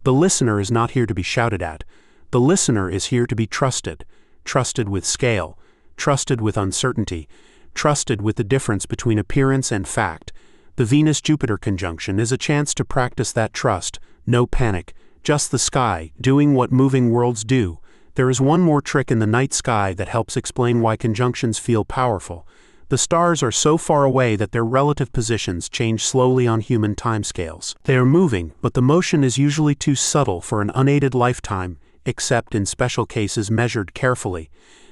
The listener is not here to be shouted at. The listener is here to be trusted. Trusted with scale. Trusted with uncertainty. Trusted with the difference between appearance and fact. The Venus-Jupiter conjunction is a chance to practice that trust. No panic. Just the sky, doing what moving worlds do. There is one more trick in the night sky that helps explain why conjunctions feel powerful. The stars are so far away that their relative positions change slowly on human timescales. They are moving, but the motion is usually too subtle for an unaided lifetime, except in special cases measured carefully.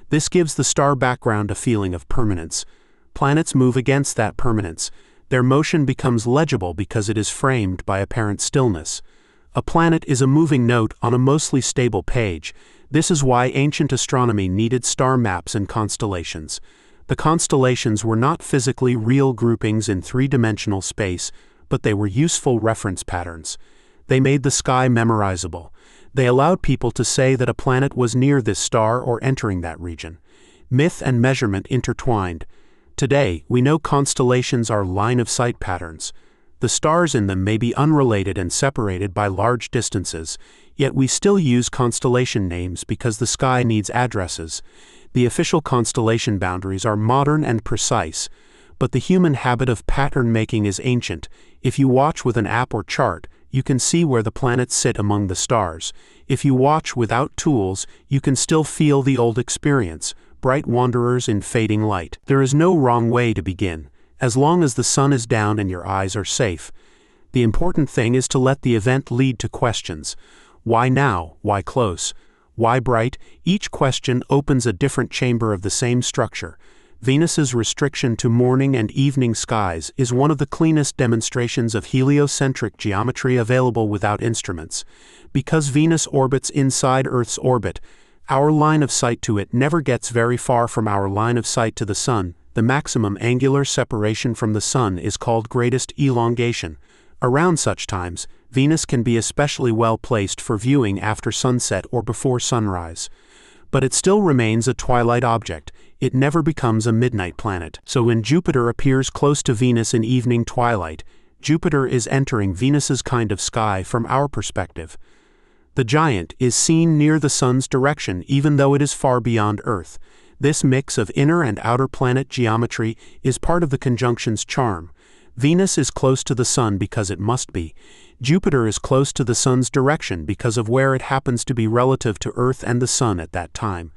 This gives the star background a feeling of permanence. Planets move against that permanence. Their motion becomes legible because it is framed by apparent stillness. A planet is a moving note on a mostly stable page. This is why ancient astronomy needed star maps and constellations. The constellations were not physically real groupings in three-dimensional space, but they were useful reference patterns. They made the sky memorizable. They allowed people to say that a planet was near this star or entering that region. Myth and measurement intertwined. Today, we know constellations are line-of-sight patterns. The stars in them may be unrelated and separated by large distances, yet we still use constellation names because the sky needs addresses. The official constellation boundaries are modern and precise, but the human habit of pattern making is ancient. If you watch with an app or chart, you can see where the planets sit among the stars. If you watch without tools, you can still feel the old experience, bright wanderers in fading light. There is no wrong way to begin, as long as the sun is down and your eyes are safe. The important thing is to let the event lead to questions. Why now? Why close? Why bright? Each question opens a different chamber of the same structure. Venus's restriction to morning and evening skies is one of the cleanest demonstrations of heliocentric geometry available without instruments. Because Venus orbits inside Earth's orbit, our line of sight to it never gets very far from our line of sight to the Sun. The maximum angular separation from the Sun is called greatest elongation. Around such times, Venus can be especially well placed for viewing after sunset or before sunrise. But it still remains a twilight object. It never becomes a midnight planet. So when Jupiter appears close to Venus in evening twilight, Jupiter is entering Venus's kind of sky from our perspective. The giant is seen near the Sun's direction even though it is far beyond Earth. This mix of inner and outer planet geometry is part of the conjunction's charm. Venus is close to the Sun because it must be. Jupiter is close to the Sun's direction because of where it happens to be relative to Earth and the Sun at that time.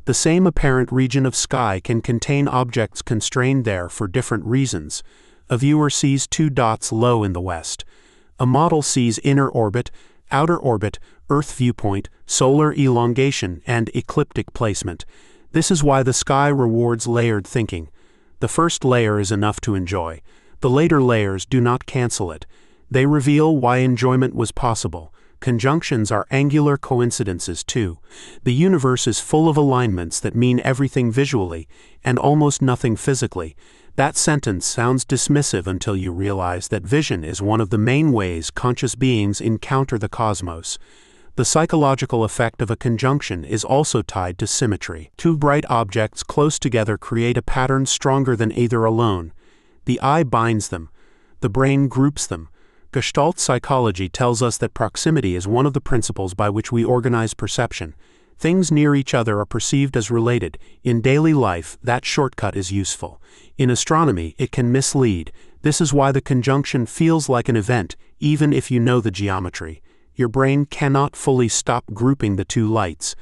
The same apparent region of sky can contain objects constrained there for different reasons. A viewer sees two dots low in the west. A model sees inner orbit, outer orbit, Earth viewpoint, solar elongation, and ecliptic placement. This is why the sky rewards layered thinking. The first layer is enough to enjoy. The later layers do not cancel it. They reveal why enjoyment was possible. Conjunctions are angular coincidences too. The universe is full of alignments that mean everything visually, and almost nothing physically. That sentence sounds dismissive until you realize that vision is one of the main ways conscious beings encounter the cosmos. The psychological effect of a conjunction is also tied to symmetry. Two bright objects close together create a pattern stronger than either alone. The eye binds them. The brain groups them. Gestalt psychology tells us that proximity is one of the principles by which we organize perception. Things near each other are perceived as related. In daily life, that shortcut is useful. In astronomy, it can mislead. This is why the conjunction feels like an event, even if you know the geometry. Your brain cannot fully stop grouping the two lights.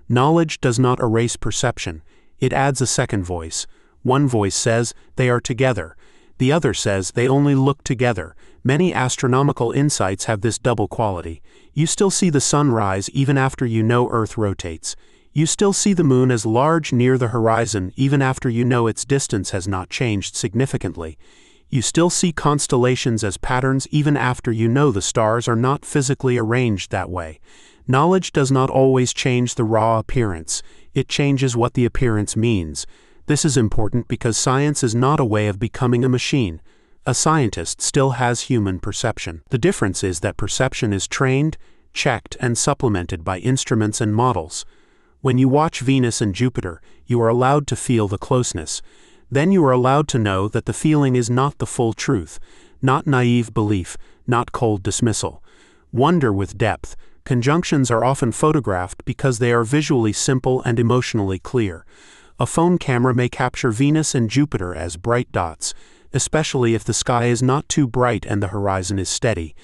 Knowledge does not erase perception. It adds a second voice. One voice says, they are together. The other says, they only look together. Many astronomical insights have this double quality. You still see the sun rise even after you know Earth rotates. You still see the moon as large near the horizon even after you know its distance has not changed significantly. You still see constellations as patterns even after you know the stars are not physically arranged that way. Knowledge does not always change the raw appearance. It changes what the appearance means. This is important because science is not a way of becoming a machine. A scientist still has human perception. The difference is that perception is trained, checked, and supplemented by instruments and models. When you watch Venus and Jupiter, you are allowed to feel the closeness. Then you are allowed to know that the feeling is not the full truth, not naive belief, not cold dismissal. Wonder with depth. Conjunctions are often photographed because they are visually simple and emotionally clear. A phone camera may capture Venus and Jupiter as bright dots, especially if the sky is not too bright and the horizon is steady.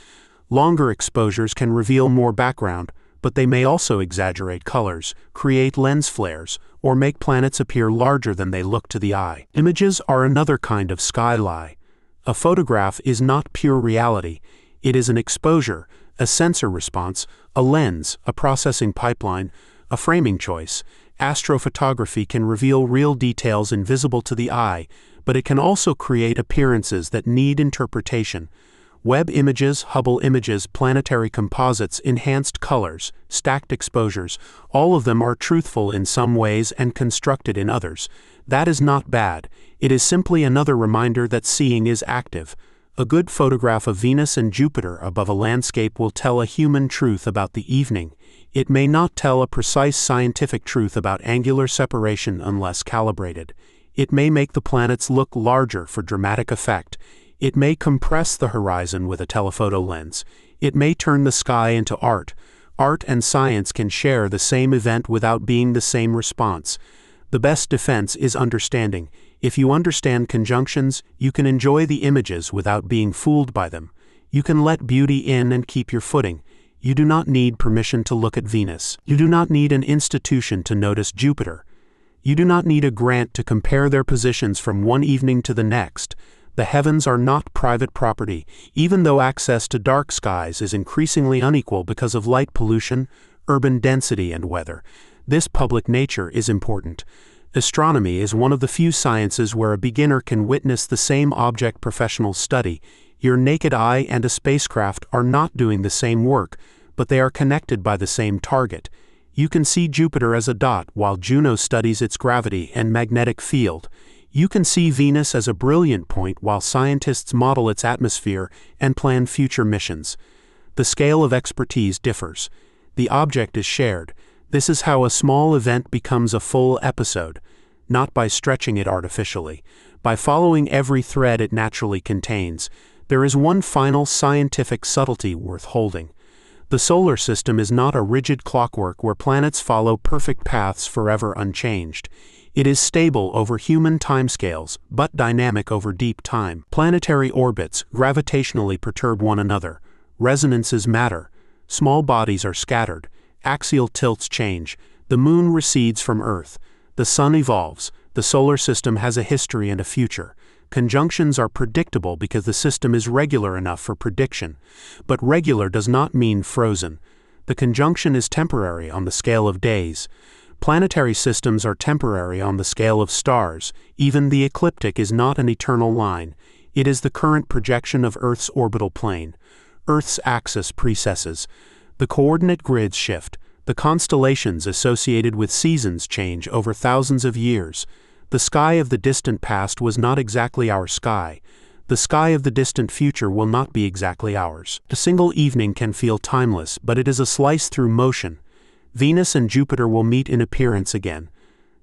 Longer exposures can reveal more background, but they may also exaggerate colors, create lens flares, or make planets appear larger than they look to the eye. Images are another kind of sky lie. A photograph is not pure reality. It is an exposure, a sensor response, a lens, a processing pipeline, a framing choice. Astrophotography can reveal real details invisible to the eye, but it can also create appearances that need interpretation. Webb images, Hubble images, planetary composites, enhanced colors, stacked exposures, all of them are truthful in some ways and constructed in others. That is not bad. It is simply another reminder that seeing is active. A good photograph of Venus and Jupiter above a landscape will tell a human truth about the evening. It may not tell a precise scientific truth about angular separation unless calibrated. It may make the planets look larger for dramatic effect. It may compress the horizon with a telephoto lens. It may turn the sky into art. Art and science can share the same event without being the same response. The best defense is understanding. If you understand conjunctions, you can enjoy the images without being fooled by them. You can let beauty in and keep your footing. You do not need permission to look at Venus. You do not need an institution to notice Jupiter. You do not need a grant to compare their positions from one evening to the next. The heavens are not private property, even though access to dark skies is increasingly unequal because of light pollution, urban density, and weather. This public nature is important. Astronomy is one of the few sciences where a beginner can witness the same object professionals study. Your naked eye and a spacecraft are not doing the same work, but they are connected by the same target. You can see Jupiter as a dot while Juno studies its gravity and magnetic field. You can see Venus as a brilliant point while scientists model its atmosphere and plan future missions. The scale of expertise differs. The object is shared. This is how a small event becomes a full episode, not by stretching it artificially, by following every thread it naturally contains. There is one final scientific subtlety worth holding. The solar system is not a rigid clockwork where planets follow perfect paths forever unchanged. It is stable over human timescales, but dynamic over deep time. Planetary orbits gravitationally perturb one another. Resonances matter. Small bodies are scattered. Axial tilts change. The moon recedes from Earth. The sun evolves. The solar system has a history and a future. Conjunctions are predictable because the system is regular enough for prediction. But regular does not mean frozen. The conjunction is temporary on the scale of days. Planetary systems are temporary on the scale of stars. Even the ecliptic is not an eternal line. It is the current projection of Earth's orbital plane. Earth's axis precesses. The coordinate grids shift. The constellations associated with seasons change over thousands of years. The sky of the distant past was not exactly our sky. The sky of the distant future will not be exactly ours. A single evening can feel timeless, but it is a slice through motion. Venus and Jupiter will meet in appearance again.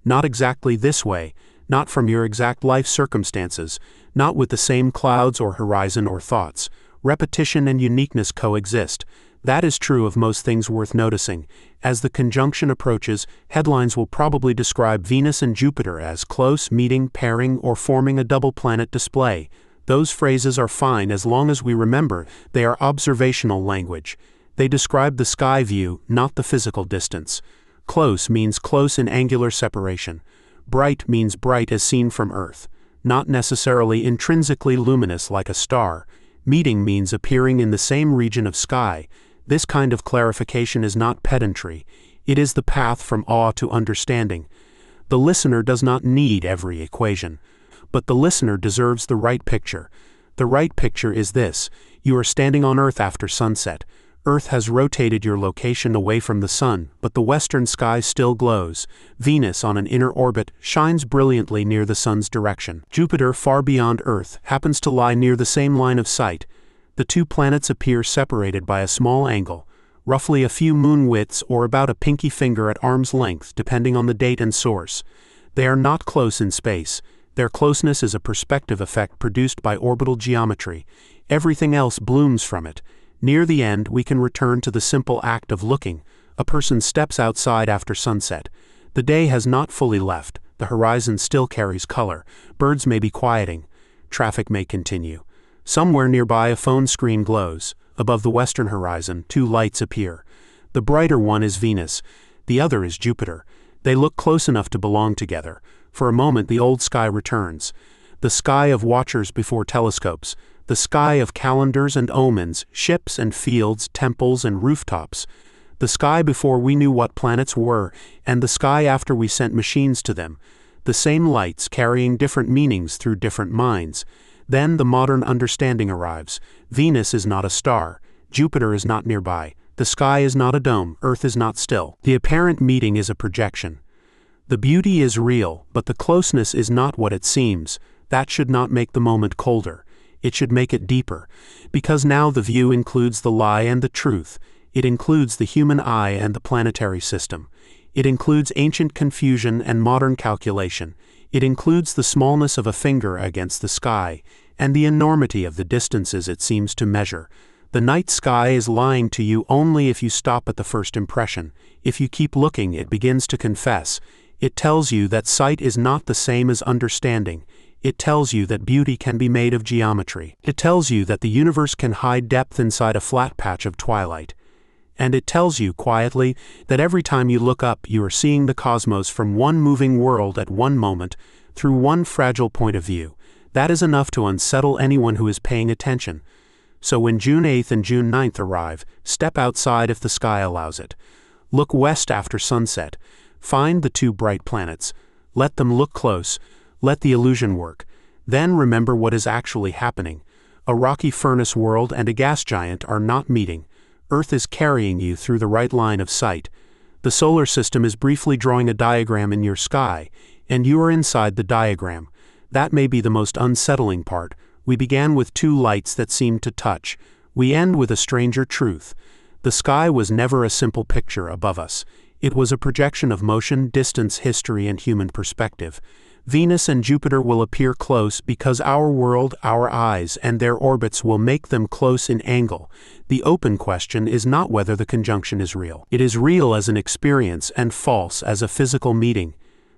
Not exactly this way, not from your exact life circumstances, not with the same clouds or horizon or thoughts. Repetition and uniqueness coexist. That is true of most things worth noticing. As the conjunction approaches, headlines will probably describe Venus and Jupiter as close, meeting, pairing, or forming a double-planet display. Those phrases are fine as long as we remember they are observational language. They describe the sky view, not the physical distance. Close means close in angular separation. Bright means bright as seen from Earth, not necessarily intrinsically luminous like a star. Meeting means appearing in the same region of sky. This kind of clarification is not pedantry. It is the path from awe to understanding. The listener does not need every equation, but the listener deserves the right picture. The right picture is this: you are standing on Earth after sunset. Earth has rotated your location away from the sun, but the western sky still glows. Venus, on an inner orbit, shines brilliantly near the sun's direction. Jupiter, far beyond Earth, happens to lie near the same line of sight. The two planets appear separated by a small angle, roughly a few moon widths or about a pinky finger at arm's length, depending on the date and source. They are not close in space. Their closeness is a perspective effect produced by orbital geometry. Everything else blooms from it. Near the end, we can return to the simple act of looking. A person steps outside after sunset. The day has not fully left. The horizon still carries color. Birds may be quieting. Traffic may continue. Somewhere nearby, a phone screen glows. Above the western horizon, two lights appear. The brighter one is Venus. The other is Jupiter. They look close enough to belong together. For a moment, the old sky returns. The sky of watchers before telescopes. The sky of calendars and omens, ships and fields, temples and rooftops. The sky before we knew what planets were, and the sky after we sent machines to them. The same lights carrying different meanings through different minds. Then the modern understanding arrives. Venus is not a star. Jupiter is not nearby. The sky is not a dome. Earth is not still. The apparent meeting is a projection. The beauty is real, but the closeness is not what it seems. That should not make the moment colder. It should make it deeper. Because now the view includes the lie and the truth. It includes the human eye and the planetary system. It includes ancient confusion and modern calculation. It includes the smallness of a finger against the sky, and the enormity of the distances it seems to measure. The night sky is lying to you only if you stop at the first impression. If you keep looking, it begins to confess. It tells you that sight is not the same as understanding. It tells you that beauty can be made of geometry. It tells you that the universe can hide depth inside a flat patch of twilight. And it tells you, quietly, that every time you look up, you are seeing the cosmos from one moving world at one moment, through one fragile point of view. That is enough to unsettle anyone who is paying attention. So when June 8th and June 9th arrive, step outside if the sky allows it. Look west after sunset. Find the two bright planets. Let them look close. Let the illusion work. Then remember what is actually happening. A rocky furnace world and a gas giant are not meeting. Earth is carrying you through the right line of sight. The solar system is briefly drawing a diagram in your sky, and you are inside the diagram. That may be the most unsettling part. We began with two lights that seemed to touch. We end with a stranger truth. The sky was never a simple picture above us. It was a projection of motion, distance, history, and human perspective. Venus and Jupiter will appear close because our world, our eyes, and their orbits will make them close in angle. The open question is not whether the conjunction is real. It is real as an experience and false as a physical meeting.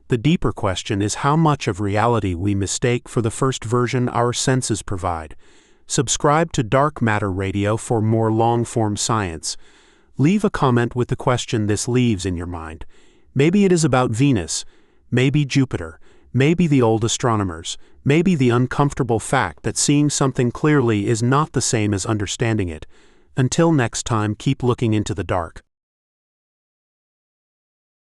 The deeper question is how much of reality we mistake for the first version our senses provide. Subscribe to Dark Matter Radio for more long-form science. Leave a comment with the question this leaves in your mind. Maybe it is about Venus, maybe Jupiter, maybe the old astronomers, maybe the uncomfortable fact that seeing something clearly is not the same as understanding it. Until next time, keep looking into the dark.